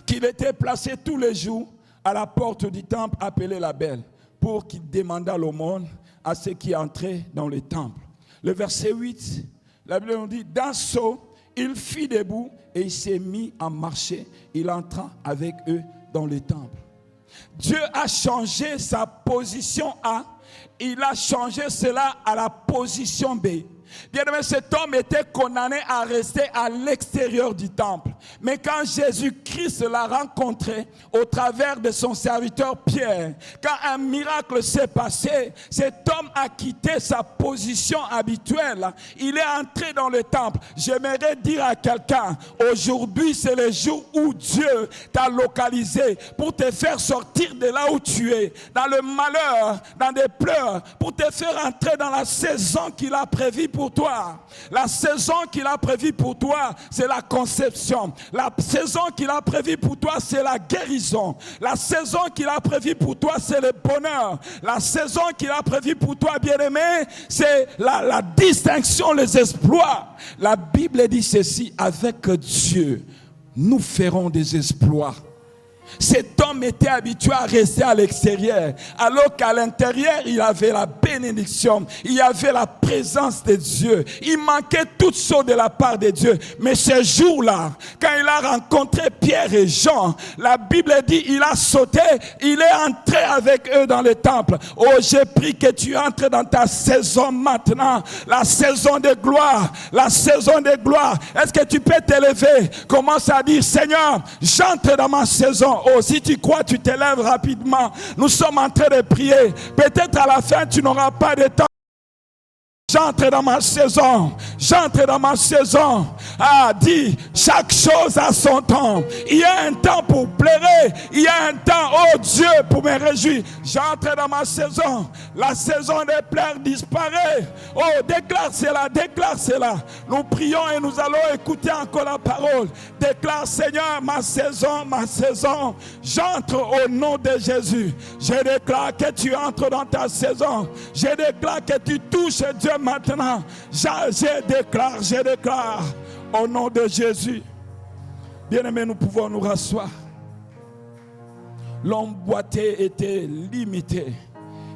Qu'il était placé tous les jours à la porte du temple appelé la Belle, pour qu'il demandât l'aumône à ceux qui entraient dans le temple. Le verset 8, la Bible nous dit, d'un saut, il fit debout et il s'est mis à marcher. Il entra avec eux dans le temple. Dieu a changé sa position A, il a changé cela à la position B. Bien-aimé, cet homme était condamné à rester à l'extérieur du temple. Mais quand Jésus-Christ l'a rencontré au travers de son serviteur Pierre, quand un miracle s'est passé, cet homme a quitté sa position habituelle. Il est entré dans le temple. J'aimerais dire à quelqu'un, aujourd'hui c'est le jour où Dieu t'a localisé pour te faire sortir de là où tu es, dans le malheur, dans des pleurs, pour te faire entrer dans la saison qu'il a prévue pour toi. La saison qu'il a prévue pour toi, c'est la conception. La saison qu'il a prévue pour toi, c'est la guérison. La saison qu'il a prévue pour toi, c'est le bonheur. La saison qu'il a prévue pour toi, bien-aimé, c'est la distinction, les exploits. La Bible dit ceci, avec Dieu, nous ferons des exploits. Cet homme était habitué à rester à l'extérieur, alors qu'à l'intérieur, il avait la bénédiction, il y avait la présence de Dieu. Il manquait toutes choses de la part de Dieu. Mais ce jour-là, quand il a rencontré Pierre et Jean, la Bible dit, il a sauté, il est entré avec eux dans le temple. Oh, j'ai pris que tu entres dans ta saison maintenant, la saison de gloire, la saison de gloire. Est-ce que tu peux t'élever? Commence à dire, Seigneur, j'entre dans ma saison. Oh, si tu crois, tu t'élèves rapidement. Nous sommes en train de prier. Peut-être à la fin, tu n'auras pas de temps. J'entre dans ma saison. J'entre dans ma saison. Ah, dis, chaque chose a son temps. Il y a un temps pour pleurer. Il y a un temps, oh Dieu, pour me réjouir. J'entre dans ma saison. La saison des pleurs disparaît. Oh, déclare cela, déclare cela. Nous prions et nous allons écouter encore la parole. Déclare, Seigneur, ma saison, ma saison. J'entre au nom de Jésus. Je déclare que tu entres dans ta saison. Je déclare que tu touches Dieu maintenant. Je déclare au nom de Jésus. Bien-aimés, nous pouvons nous rasseoir. L'homme boité était limité.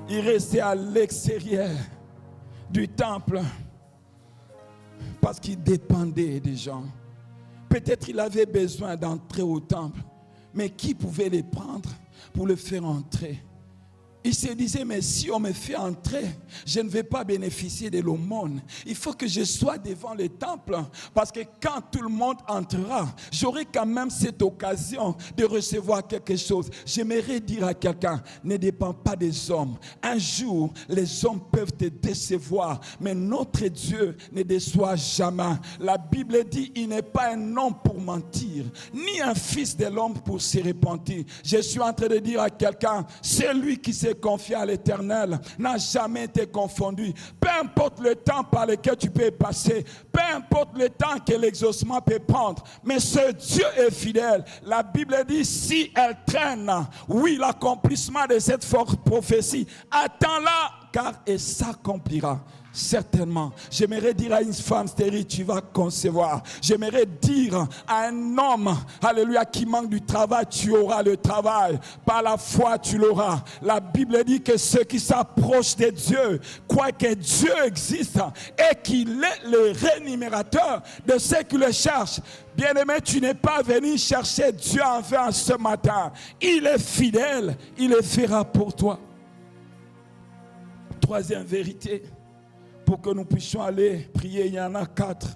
Il restait à l'extérieur du temple parce qu'il dépendait des gens. Peut-être il avait besoin d'entrer au temple, mais qui pouvait les prendre pour le faire entrer? Il se disait, mais si on me fait entrer, je ne vais pas bénéficier de l'aumône. Il faut que je sois devant le temple, parce que quand tout le monde entrera, j'aurai quand même cette occasion de recevoir quelque chose. J'aimerais dire à quelqu'un, ne dépend pas des hommes. Un jour, les hommes peuvent te décevoir, mais notre Dieu ne déçoit jamais. La Bible dit, il n'est pas un homme pour mentir, ni un fils de l'homme pour se repentir. Je suis en train de dire à quelqu'un, celui qui s'est confié à l'Éternel n'a jamais été confondu. Peu importe le temps par lequel tu peux passer, peu importe le temps que l'exaucement peut prendre, mais ce Dieu est fidèle. La Bible dit, si elle traîne, oui, l'accomplissement de cette forte prophétie, attends-la, car elle s'accomplira. Certainement. J'aimerais dire à une femme stérile, tu vas concevoir. J'aimerais dire à un homme, alléluia, qui manque du travail, tu auras le travail. Par la foi, tu l'auras. La Bible dit que ceux qui s'approchent de Dieu croient que Dieu existe et qu'il est le rémunérateur de ceux qui le cherchent. Bien-aimé, tu n'es pas venu chercher Dieu en vain ce matin. Il est fidèle, il le fera pour toi. Troisième vérité. Pour que nous puissions aller prier, il y en a 4.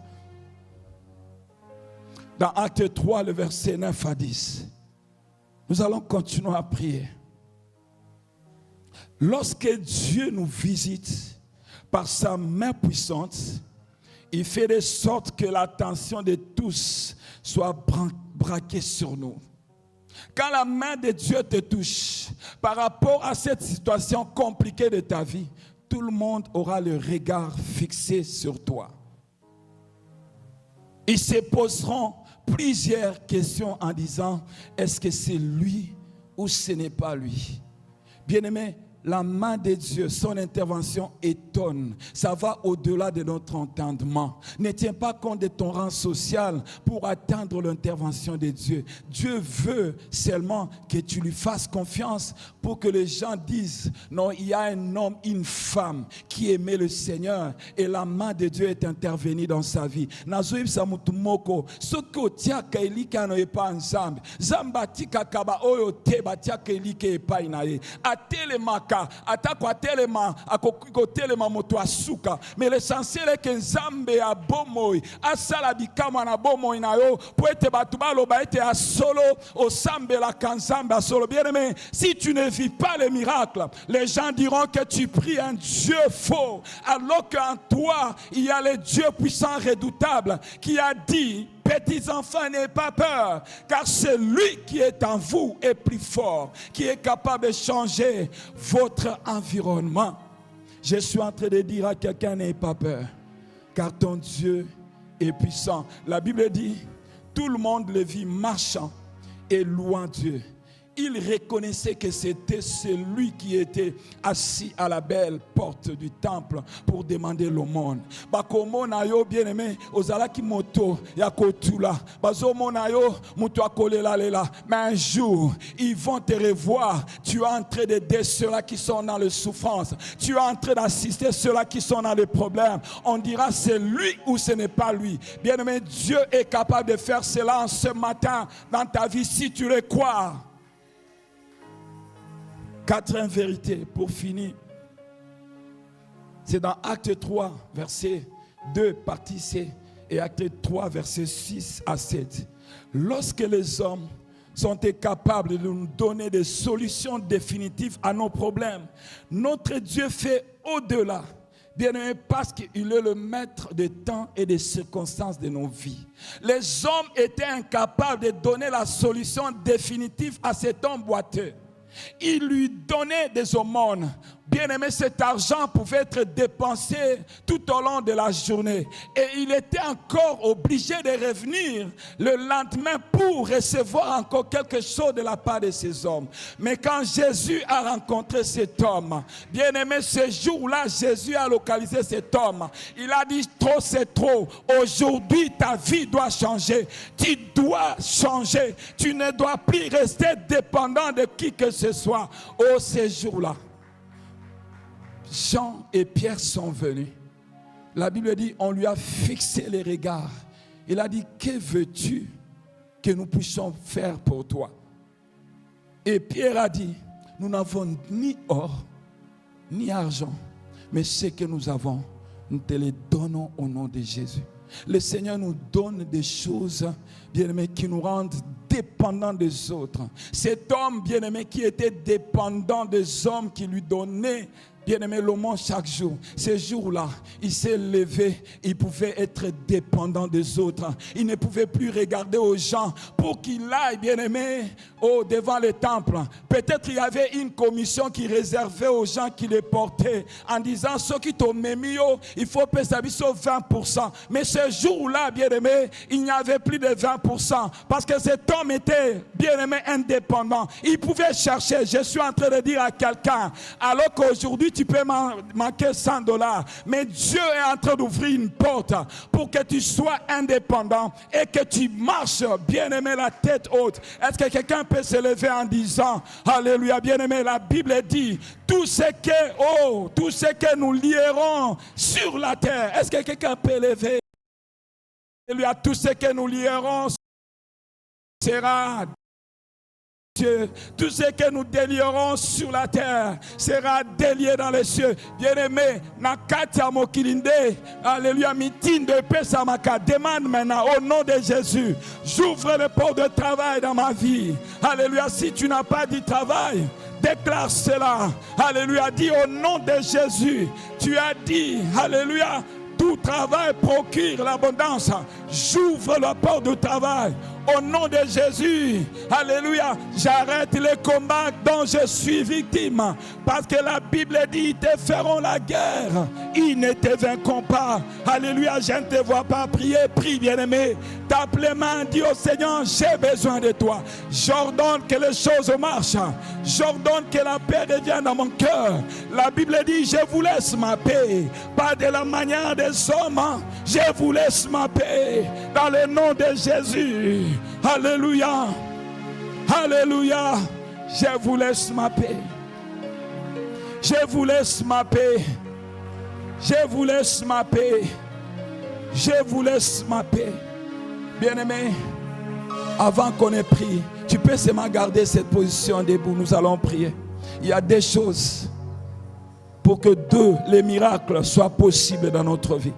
Dans Acte 3, le verset 9 à 10. Nous allons continuer à prier. Lorsque Dieu nous visite par sa main puissante, il fait de sorte que l'attention de tous soit braquée sur nous. Quand la main de Dieu te touche par rapport à cette situation compliquée de ta vie, tout le monde aura le regard fixé sur toi. Ils se poseront plusieurs questions en disant, est-ce que c'est lui ou ce n'est pas lui? Bien-aimé, la main de Dieu, son intervention étonne. Ça va au-delà de notre entendement. Ne tiens pas compte de ton rang social pour atteindre l'intervention de Dieu. Dieu veut seulement que tu lui fasses confiance pour que les gens disent, non, il y a un homme, une femme qui aimait le Seigneur et la main de Dieu est intervenue dans sa vie. Nazoib samutumoko, soko tia kaili kano epa ensemble. Zambati kakaba oyo te batia kaili ke epa inae. Atele maka atakwa telema akoko telema moto asuka. Mais l'essentiel est que Nzambe a bomoi asala bikama na bomoi na yo pour ete batu baloba ete a solo au sambe la kanzambe a solo. Bien aimé, si tu ne vis pas les miracles, les gens diront que tu pries un Dieu faux, alors qu'en toi il y a le Dieu puissant redoutable qui a dit, petits enfants, n'ayez pas peur, car celui qui est en vous est plus fort, qui est capable de changer votre environnement. Je suis en train de dire à quelqu'un, n'ayez pas peur, car ton Dieu est puissant. La Bible dit, tout le monde le vit marchant et louant Dieu. il reconnaissait que c'était celui qui était assis à la belle porte du temple pour demander l'aumône. Bakomona yo bien-aimé, ozalaki moto ya kotula. Bazomona yo muto akolela lela. Mais un jour, ils vont te revoir. Tu es en train d'aider ceux-là qui sont dans les souffrances. Tu es en train d'assister ceux-là qui sont dans les problèmes. On dira c'est lui ou ce n'est pas lui. Bien-aimé, Dieu est capable de faire cela en ce matin dans ta vie si tu le crois. Quatrième vérité pour finir. C'est dans Acte 3, verset 2, partie C, et Acte 3, verset 6 à 7. Lorsque les hommes sont capables de nous donner des solutions définitives à nos problèmes, notre Dieu fait au-delà. Bien-aimé, parce qu'il est le maître des temps et des circonstances de nos vies. Les hommes étaient incapables de donner la solution définitive à cet homme boiteux. Il lui donnait des aumônes. Bien-aimé, cet argent pouvait être dépensé tout au long de la journée. Et il était encore obligé de revenir le lendemain pour recevoir encore quelque chose de la part de ces hommes. Mais quand Jésus a rencontré cet homme, bien-aimé, ce jour-là, Jésus a localisé cet homme. Il a dit, trop c'est trop. Aujourd'hui, ta vie doit changer. Tu dois changer. Tu ne dois plus rester dépendant de qui que ce soit. Oh, ce jour-là, Jean et Pierre sont venus. La Bible dit, on lui a fixé les regards. Il a dit, que veux-tu que nous puissions faire pour toi? Et Pierre a dit, nous n'avons ni or, ni argent, mais ce que nous avons, nous te les donnons au nom de Jésus. Le Seigneur nous donne des choses, bien-aimés, qui nous rendent dépendants des autres. Cet homme, bien-aimé, qui était dépendant des hommes qui lui donnaient, bien-aimé, l'aumône chaque jour. Ce jour-là, il s'est levé. Il pouvait être dépendant des autres. Il ne pouvait plus regarder aux gens pour qu'il aille, bien-aimé, devant le temple. Peut-être il y avait une commission qui réservait aux gens qui les portaient en disant, ceux qui t'ont mis, il faut payer 20%. Mais ce jour-là, bien-aimé, il n'y avait plus de 20% parce que cet homme était, bien-aimé, indépendant. Il pouvait chercher. Je suis en train de dire à quelqu'un, alors qu'aujourd'hui, tu peux manquer $100, mais Dieu est en train d'ouvrir une porte pour que tu sois indépendant et que tu marches, bien-aimé, la tête haute. Est-ce que quelqu'un peut se lever en disant, alléluia, bien-aimé, la Bible dit, tout ce que nous lierons sur la terre. Est-ce que quelqu'un peut lever? Alléluia, tout ce que nous lierons sera Dieu. Tout ce que nous délierons sur la terre sera délié dans les cieux. Bien-aimé, Nakatia Mokilinde, alléluia, mitin de Pesamaka, demande maintenant au nom de Jésus, j'ouvre le port de travail dans ma vie. Alléluia, si tu n'as pas dit travail, déclare cela. Alléluia, dis au nom de Jésus, tu as dit, alléluia, tout travail procure l'abondance. J'ouvre la porte du travail. Au nom de Jésus, alléluia, j'arrête les combats dont je suis victime. Parce que la Bible dit, ils te feront la guerre. Ils ne te vaincront pas. Alléluia, je ne te vois pas prier. Prie, bien-aimé. Tape les mains, dis au Seigneur, j'ai besoin de toi. J'ordonne que les choses marchent. J'ordonne que la paix revienne dans mon cœur. La Bible dit, je vous laisse ma paix. Pas de la manière des hommes. Je vous laisse ma paix. Dans le nom de Jésus. Alléluia. Alléluia. Je vous laisse ma paix. Je vous laisse ma paix. Je vous laisse ma paix. Je vous laisse ma paix. Bien-aimé, avant qu'on ait prié, tu peux seulement garder cette position debout. Nous allons prier. Il y a des choses pour que les miracles soient possibles dans notre vie.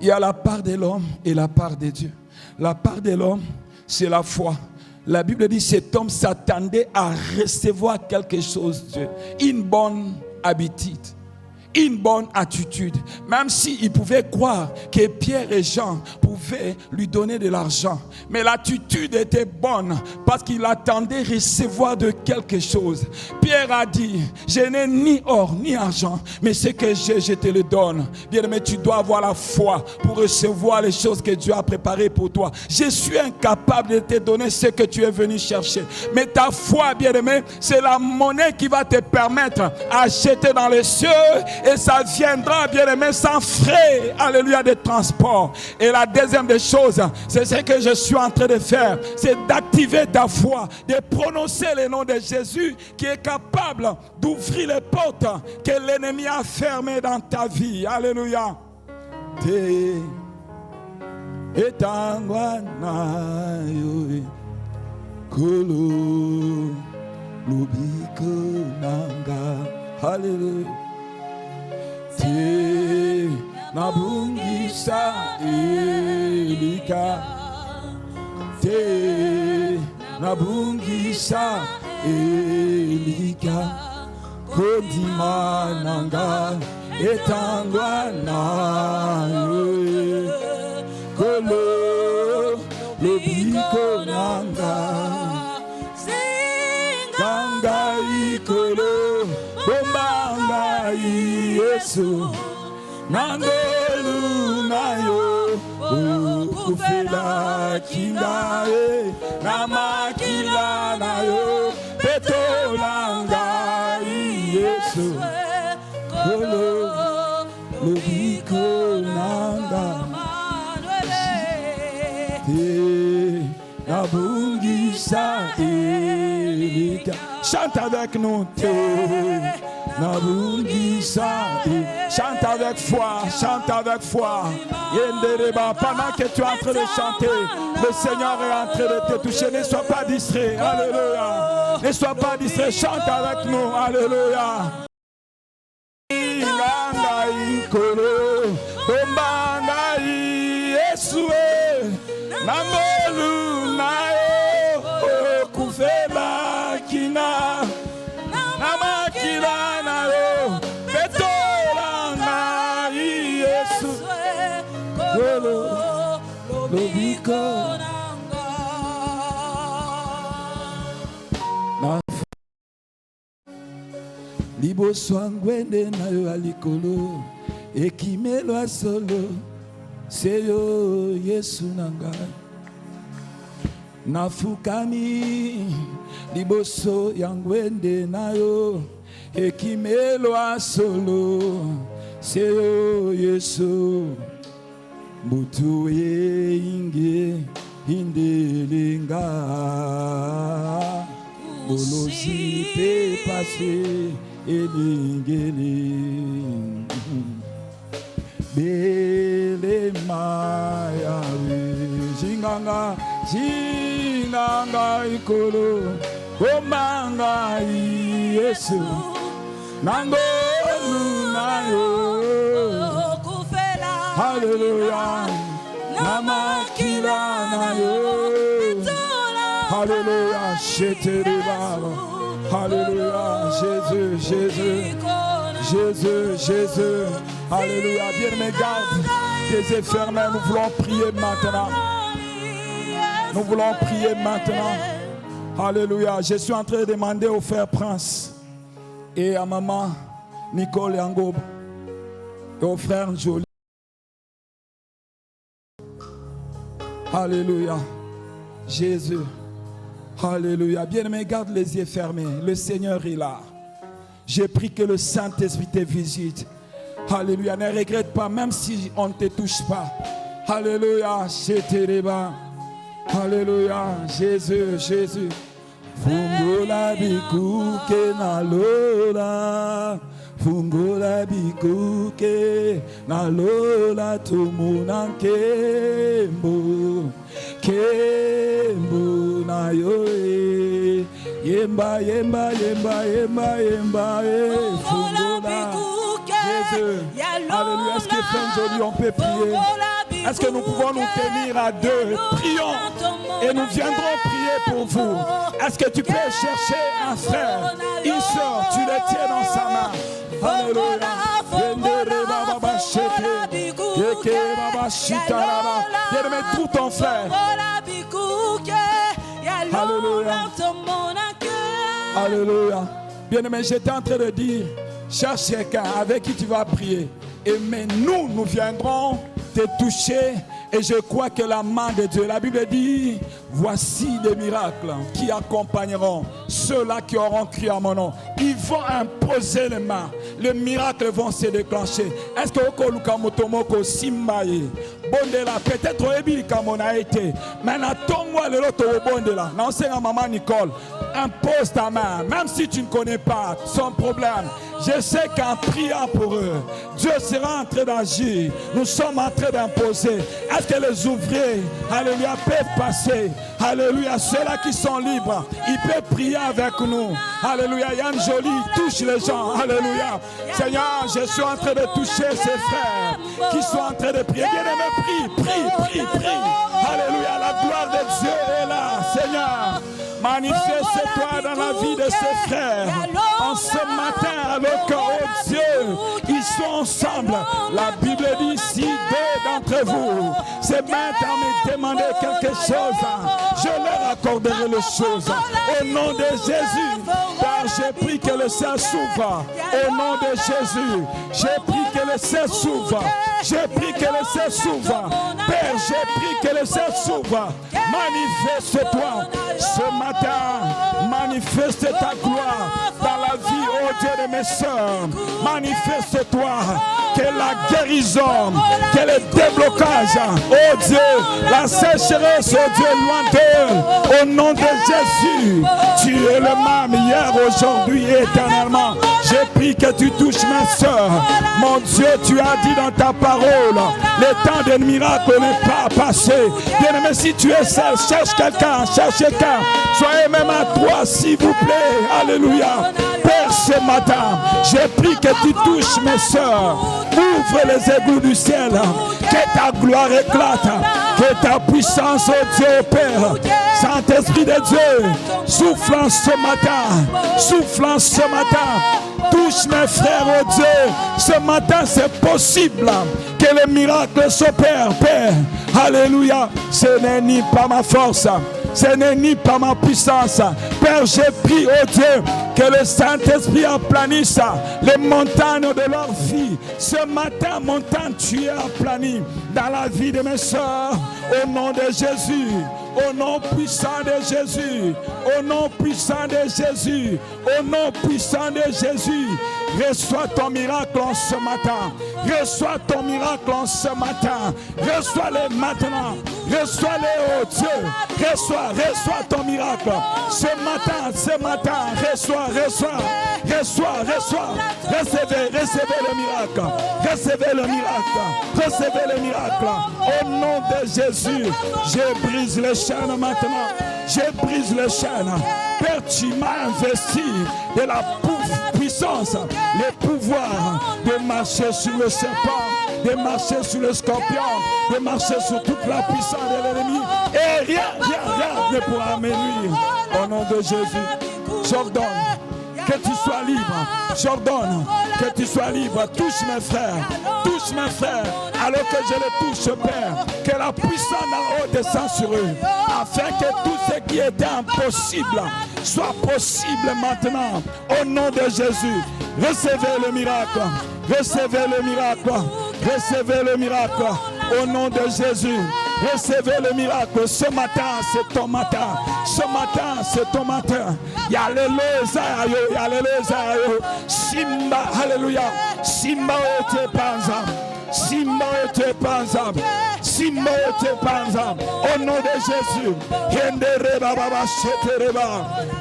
Il y a la part de l'homme et la part de Dieu. La part de l'homme, c'est la foi. La Bible dit que cet homme s'attendait à recevoir quelque chose de Dieu, une bonne habitude. une bonne attitude. Même s'il pouvait croire que Pierre et Jean pouvaient lui donner de l'argent. Mais l'attitude était bonne parce qu'il attendait recevoir de quelque chose. Pierre a dit, je n'ai ni or ni argent, mais ce que j'ai, je te le donne. Bien-aimé, tu dois avoir la foi pour recevoir les choses que Dieu a préparées pour toi. Je suis incapable de te donner ce que tu es venu chercher. Mais ta foi, bien-aimé, c'est la monnaie qui va te permettre d'acheter dans les cieux. Et ça viendra, bien-aimé, sans frais, alléluia, de transport. Et la deuxième des choses, c'est ce que je suis en train de faire, c'est d'activer ta foi, de prononcer le nom de Jésus qui est capable d'ouvrir les portes que l'ennemi a fermées dans ta vie. Alléluia. Alléluia. Te nabungisa elika, te nabungisa elika, kodima nanga etangwa nayo, kolo lobiko nanga, nanga ikolo bombanga Yesu nangolu nayo ukufela kindae namakila nayo petolanga Yesu kolo lobiko nanga te nabungisa elika. Chante avec nous. Chante avec foi, chante avec foi. Pendant que tu es en train de chanter, le Seigneur est en train de te toucher. Ne sois pas distrait. Alléluia. Ne sois pas distrait. Chante avec nous. Alléluia. Liboso angwende na yo alikolo ekimelo asolo seyo Yesu nanga nafukami liboso yangwende na yo ekimelo asolo seyo Yesu mutu ye inge indelinga bolosi pe passé elingeli bele maya jinganga jinganga ikolo omanga Yesu nangolu nayo kufela haleluya namakila nayo haleluya sheteriba. Alléluia, Jésus, Jésus, Jésus, Jésus. Alléluia, bien mes gardes, tes yeux fermés, nous voulons prier maintenant. Nous voulons prier maintenant. Alléluia, je suis en train de demander au frère Prince et à maman Nicole Yangob et au frère Jolie. Alléluia, Jésus. Alléluia. Bien-aimé, garde les yeux fermés. Le Seigneur est là. J'ai pris que le Saint-Esprit te visite. Alléluia. Ne regrette pas, même si on ne te touche pas. Alléluia. Alléluia. Jésus, Jésus. Fungola bikuke na lola. Fungola bikuke na lola tumuna kembo. Kembo na yo yemba yemba yemba yemba yemba fungola Jésus. Alléluia. Est-ce que Frère Jolie, on peut prier? Est-ce que nous pouvons nous tenir à deux? Prions et nous viendrons prier pour vous. Est-ce que tu peux chercher un frère, une soeur, tu le tiens dans sa main? Alléluia. Bien-aimé, tout ton frère. Alléluia. Alléluia. Bien-aimé, j'étais en train de dire, cherche quelqu'un avec qui tu vas prier. Et mais nous viendrons te toucher. Et je crois que la main de Dieu, la Bible dit, voici des miracles qui accompagneront ceux-là qui auront crié à mon nom. Ils vont imposer les mains. Les miracles vont se déclencher. Est-ce que Okolukamotomoko Simbaye Bondela, peut-être au Ebi Kamona été. Maintenant, tombe-moi le loto au Bondela. Non, c'est ma maman Nicole. Impose ta main, même si tu ne connais pas son problème. Je sais qu'en priant pour eux, Dieu sera en train d'agir. Nous sommes en train d'imposer. Est-ce que les ouvriers, alléluia, peuvent passer? Alléluia, ceux-là qui sont libres, ils peuvent prier avec nous. Alléluia, Yann Jolie touche les gens. Alléluia. Seigneur, je suis en train de toucher ces frères qui sont en train de prier. Bien-aimé, prie. Alléluia, la gloire de Dieu est là, Seigneur. Manifeste-toi dans la vie de ces frères. En ce matin, alors que, oh Dieu, ils sont ensemble. La Bible dit, si deux d'entre vous se mettent à me demander quelque chose, je leur accorderai les choses. Au nom de Jésus, car j'ai pris que le ciel s'ouvre. Au nom de Jésus, j'ai pris que le ciel s'ouvre. J'ai pris que le ciel s'ouvre. Père, j'ai pris que le ciel s'ouvre. Manifeste-toi ce matin. Manifeste ta gloire dans la vie, oh Dieu de mes soeurs. Manifeste-toi. Que la guérison, que le déblocage, oh Dieu, la sécheresse, oh Dieu, loin d'eux. Au nom de Jésus, tu es le même hier, aujourd'hui et éternellement. J'ai pris que tu touches ma soeur. Mon Dieu, tu as dit dans ta parole, le temps des miracles n'est pas passé. Bien-aimé, si tu es seul, cherche quelqu'un. Soyez même à toi, s'il vous plaît. Alléluia. Père, ce matin, j'ai pris que tu touches mes soeurs. Ouvre les égouts du ciel. Que ta gloire éclate. Que ta puissance, oh Dieu, Père. Saint-Esprit de Dieu, souffle en ce matin. Touche mes frères, oh Dieu. Ce matin, c'est possible que les miracles s'opèrent, Père. Alléluia. Ce n'est ni par ma force. Ce n'est ni par ma puissance. Père, j'ai pris, oh Dieu, que le Saint-Esprit aplanisse les montagnes de leur vie. Ce matin, montagne, tu es aplani dans la vie de mes soeurs. Au nom de Jésus. Au nom puissant de Jésus. Au nom puissant de Jésus. Au nom puissant de Jésus. Reçois ton miracle en ce matin. Reçois ton miracle en ce matin. Reçois-le maintenant. Reçois-le, oh Dieu. Reçois ton miracle. Ce matin, reçois. Recevez le miracle. Recevez le miracle. Au nom de Jésus, je brise les chaînes maintenant. Je brise les chaînes. Père, tu m'as investi de la puissance, le pouvoir de marcher sur le serpent, de marcher sur le scorpion, de marcher sur toute la puissance de l'ennemi. Et rien ne pourra me nuire. Au nom de Jésus, j'ordonne que tu sois libre. J'ordonne que tu sois libre. Touche mes frères, alors que je les touche, Père. Que la puissance d'en haut descende sur eux, afin que tout ce qui était impossible soit possible maintenant. Au nom de Jésus, recevez le miracle. Recevez le miracle. Recevez le miracle. Au nom de Jésus. Recevez le miracle. Ce matin, c'est ton matin. Ce matin, c'est ton matin. Alléluia. Simba, alléluia. Simba ote panza. Simba ote panza. Simba ote panza. Au nom de Jésus. Hendereba baba shetereba.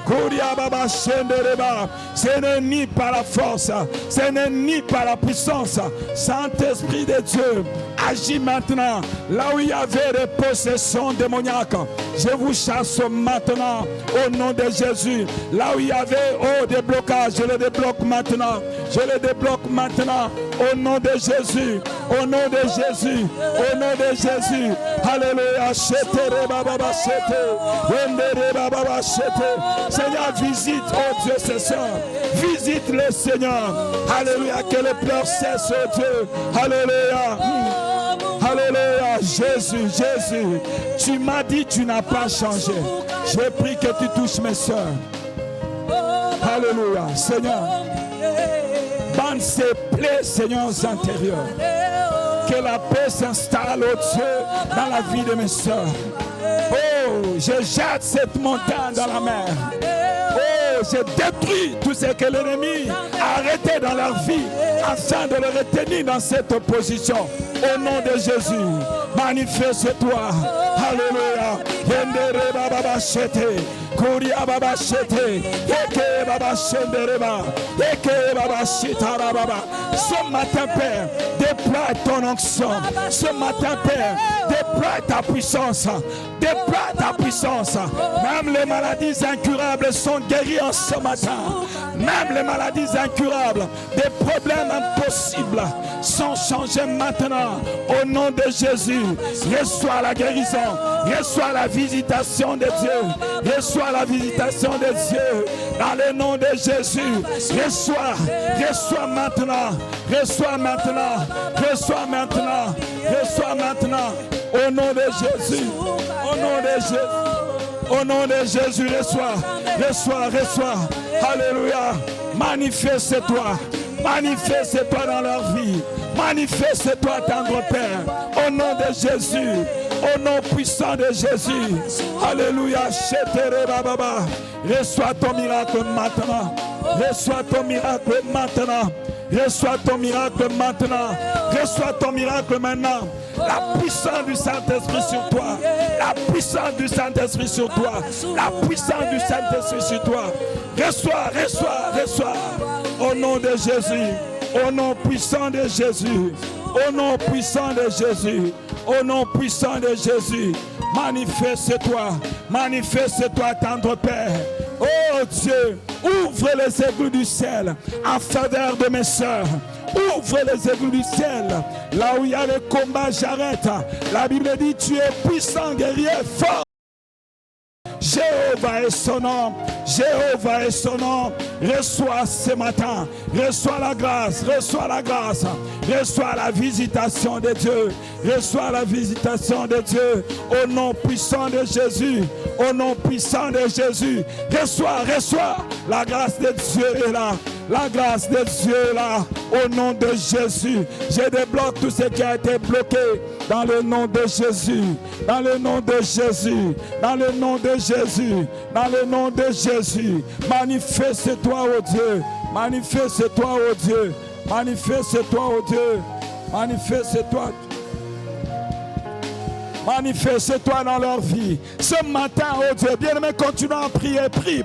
Kuria baba shendereba. Ce n'est ni par la force, ce n'est ni par la puissance. Saint-Esprit de Dieu, agis maintenant. Là où il y avait des possessions démoniaques, je vous chasse maintenant au nom de Jésus. Là où il y avait des blocages, je les débloque maintenant. Je les débloque maintenant au nom de Jésus. Au nom de Jésus. Au nom de Jésus. Alléluia. Seigneur, visite, oh Dieu, ces soeurs. Visite le Seigneur. Alléluia. Que les pleurs cessent, oh Dieu. Alléluia. Alléluia. Jésus, Jésus, tu m'as dit tu n'as pas changé. J'ai pris que tu touches mes soeurs. Alléluia. Seigneur, bande ces plaies, Seigneur, intérieures. Que la paix s'installe au Dieu dans la vie de mes soeurs. Oh, je jette cette montagne dans la mer. Oh, je détruis tout ce que l'ennemi a arrêté dans leur vie afin de le retenir dans cette opposition. Au nom de Jésus, manifeste-toi. Alléluia. Kuria baba shete, eke baba shendereba, eke baba shitara baba. Ce matin, Père, déploie ton onction. Ce matin, Père, déploie ta puissance. Déploie ta puissance. Même les maladies incurables sont guéries en ce matin. Même les maladies incurables, des problèmes impossibles sont changés maintenant. Au nom de Jésus, reçois la guérison, reçois la visitation de Dieu, reçois la visitation de Dieu. Dans le nom de Jésus, reçois maintenant, reçois maintenant, reçois maintenant, reçois maintenant. Au nom de Jésus, au nom de Jésus, au nom de Jésus, reçois. Alléluia. Manifeste-toi. Manifeste-toi dans leur vie. Manifeste-toi, tendre Père. Au nom de Jésus. Au nom puissant de Jésus. Alléluia. Reçois ton miracle maintenant. Reçois ton miracle maintenant. Reçois ton miracle maintenant. Reçois ton miracle maintenant. La puissance du Saint-Esprit sur toi. La puissance du Saint-Esprit sur toi. La puissance du Saint-Esprit sur toi. Reçois. Au nom de Jésus. Au nom puissant de Jésus. Au nom puissant de Jésus. Au nom puissant de Jésus. Manifeste-toi. Manifeste-toi, tendre Père. Oh Dieu, ouvre les égouts du ciel en faveur de mes soeurs. Ouvre les égouts du ciel. Là où il y a le combat, j'arrête. La Bible dit, tu es puissant, guerrier, fort. Jéhovah est son nom. Jéhovah est son nom. Reçois ce matin. Reçois la grâce. Reçois la grâce. Reçois la visitation de Dieu. Reçois la visitation de Dieu. Au nom puissant de Jésus. Au nom puissant de Jésus. Reçois. La grâce de Dieu est là. La grâce de Dieu est là. Au nom de Jésus. Je débloque tout ce qui a été bloqué. Dans le nom de Jésus. Dans le nom de Jésus. Dans le nom de Jésus. Dans le nom de Jésus. Manifeste-toi, ô Dieu. Manifeste-toi, ô Dieu. Manifeste-toi, ô Dieu. Manifeste-toi. Manifeste-toi dans leur vie. Ce matin, oh Dieu, bien-aimé, continuons à prier. Prie.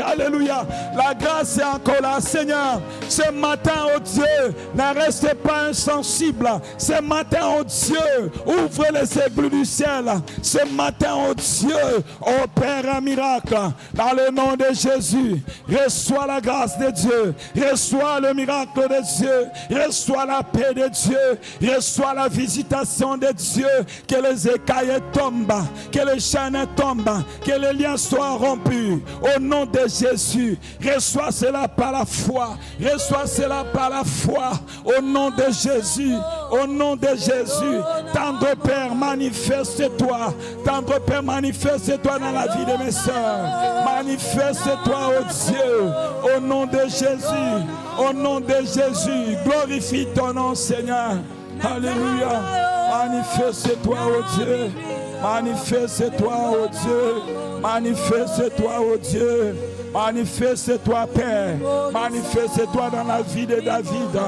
Alléluia. La grâce est encore là, Seigneur. Ce matin, oh Dieu, ne reste pas insensible. Ce matin, oh Dieu, ouvre les égouts du ciel. Ce matin, oh Dieu, opère un miracle. Dans le nom de Jésus, reçois la grâce de Dieu. Reçois le miracle de Dieu. Reçois la paix de Dieu. Reçois la visitation de Dieu. Que les écailles tombent, que les chaînes tombent, que les liens soient rompus. Au nom de Jésus, reçois cela par la foi. Reçois cela par la foi. Au nom de Jésus, au nom de Jésus. Tendre Père, manifeste-toi. Tendre Père, manifeste-toi dans la vie de mes soeurs. Manifeste-toi, oh Dieu. Au nom de Jésus. Au nom de Jésus. Glorifie ton nom, Seigneur. Alléluia. Manifeste-toi, oh Dieu. Manifeste-toi, oh Dieu. Manifeste-toi, oh Dieu. Manifeste-toi, Père. Manifeste-toi dans la vie de David.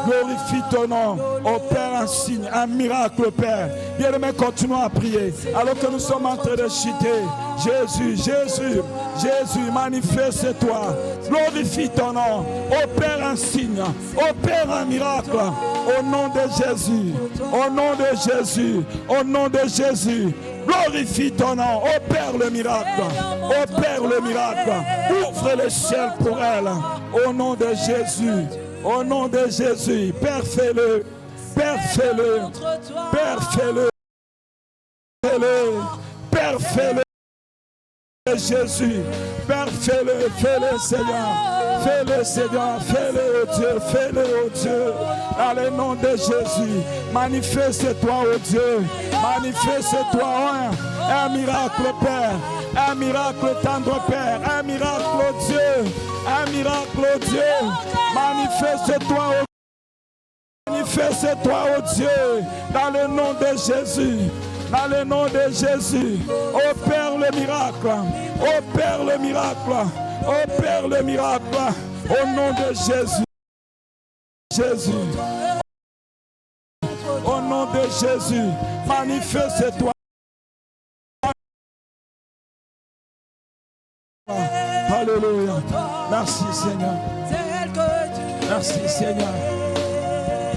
Glorifie ton nom. Opère un signe, un miracle, Père. Bien-aimé, continuons à prier. Alors que nous sommes en train de chuter. Jésus, manifeste-toi. Glorifie ton nom. Opère un signe. Opère un miracle. Au nom de Jésus. Au nom de Jésus. Au nom de Jésus. Glorifie ton nom. Opère le miracle. Opère le miracle. Ouvre le ciel pour elle. Au nom de Jésus. Au nom de Jésus. Père, fais-le. Père, fais-le. Père, fais-le. Père, fais-le. Jésus, Père, fais-le, Seigneur. Fais-le, Seigneur, fais-le, oh Dieu, fais-le, oh Dieu. Dans le nom de Jésus, manifeste-toi, oh Dieu. Manifeste-toi, un miracle, Père. Un miracle, tendre Père. Un miracle, oh Dieu. Un miracle, oh Dieu. Manifeste-toi, oh Dieu. Manifeste-toi, oh Dieu, dans le nom de Jésus. Dans le nom de Jésus, opère le miracle, opère le miracle, opère le miracle, au nom de Jésus. Jésus, au nom de Jésus, manifeste-toi. Alléluia. Merci Seigneur. Merci Seigneur.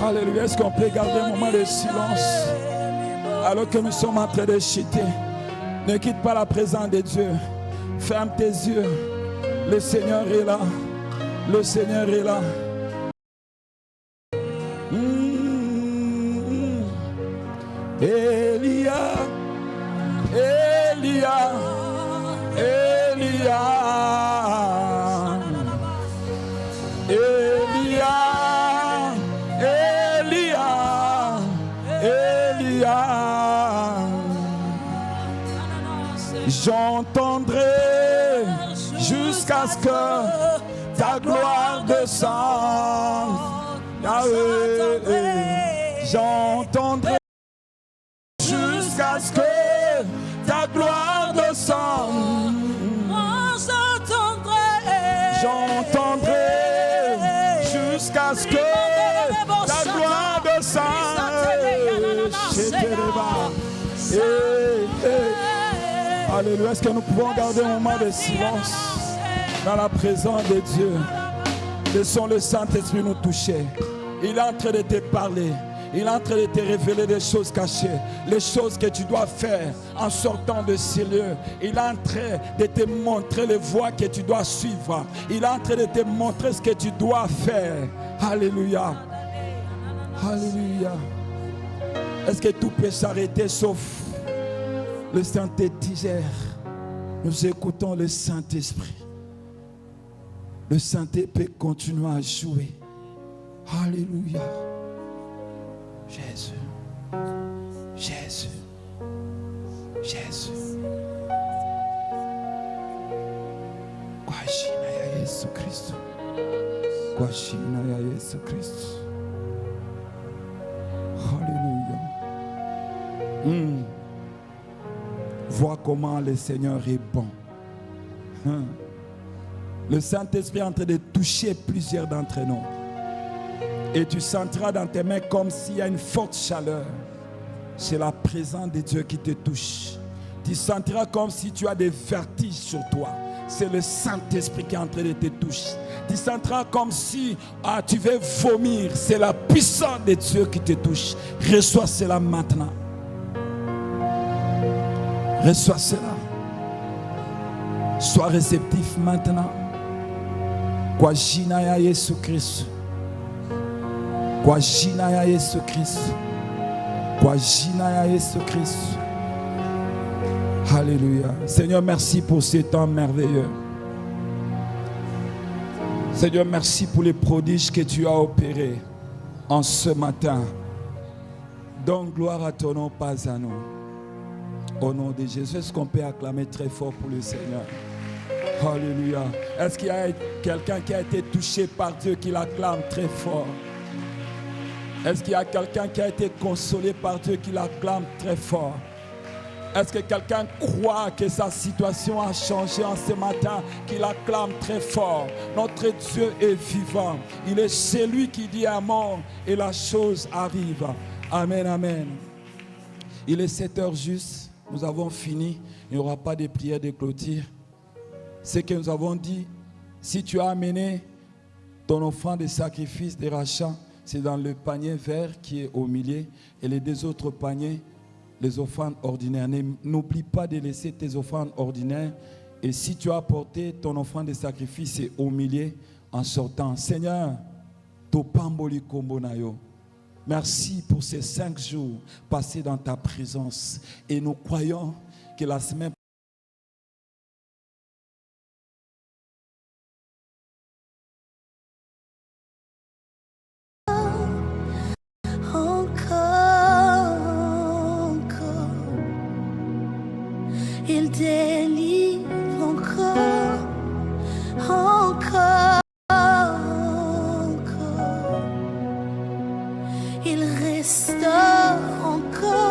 Alléluia. Est-ce qu'on peut garder un moment de silence? Alors que nous sommes en train de chuter, ne quitte pas la présence de Dieu. Ferme tes yeux. Le Seigneur est là. Le Seigneur est là. Elia, Elia, Elia, Elia, Elia, Elia. J'entendrai jusqu'à ce que ta gloire descende. J'entendrai jusqu'à ce que ta gloire descende. J'entendrai jusqu'à ce que ta gloire descende. Alléluia. Est-ce que nous pouvons garder un moment de silence dans la présence de Dieu? Laissons le Saint-Esprit nous toucher. Il est en train de te parler. Il est en train de te révéler des choses cachées, les choses que tu dois faire en sortant de ces lieux. Il est en train de te montrer les voies que tu dois suivre. Il est en train de te montrer ce que tu dois faire. Alléluia. Alléluia. Est-ce que tout peut s'arrêter sauf le Saint-Esprit? Nous écoutons le Saint-Esprit. Le Saint-Esprit peut continuer à jouer. Alléluia. Jésus. Jésus. Jésus. Kwashina ya Yesu Kristo. Kwashina ya Yesu Kristo. Alléluia. Vois comment le Seigneur est bon. Le Saint-Esprit est en train de toucher plusieurs d'entre nous. Et tu sentiras dans tes mains comme s'il y a une forte chaleur. C'est la présence de Dieu qui te touche. Tu sentiras comme si tu as des vertiges sur toi. C'est le Saint-Esprit qui est en train de te toucher. Tu sentiras comme si tu veux vomir. C'est la puissance de Dieu qui te touche. Reçois cela maintenant. Reçois cela. Sois réceptif maintenant. Kwa jina ya Yesu Kristo. Kwa jina ya Yesu Kristo. Kwa jina ya Yesu Kristo. Alléluia. Seigneur, merci pour ce temps merveilleux. Seigneur, merci pour les prodiges que tu as opérés en ce matin. Donne gloire à ton nom, pas à nous. Au nom de Jésus, est-ce qu'on peut acclamer très fort pour le Seigneur? Alléluia. Est-ce qu'il y a quelqu'un qui a été touché par Dieu qui l'acclame très fort? Est-ce qu'il y a quelqu'un qui a été consolé par Dieu qui l'acclame très fort? Est-ce que quelqu'un croit que sa situation a changé en ce matin, qui l'acclame très fort? Notre Dieu est vivant. Il est celui qui dit un mot et la chose arrive. Amen, amen. Il est 7h juste. Nous avons fini. Il n'y aura pas de prière de clôture. Ce que nous avons dit, si tu as amené ton offrande de sacrifice de rachat, c'est dans le panier vert qui est au milieu. Et les deux autres paniers, les offrandes ordinaires. N'oublie pas de laisser tes offrandes ordinaires. Et si tu as apporté ton offrande de sacrifice, c'est au milieu en sortant. Seigneur, Topamboli Kombonayo. Merci pour ces 5 jours passés dans ta présence. Et nous croyons que la semaine il délivre encore, encore, encore. Il restaure encore.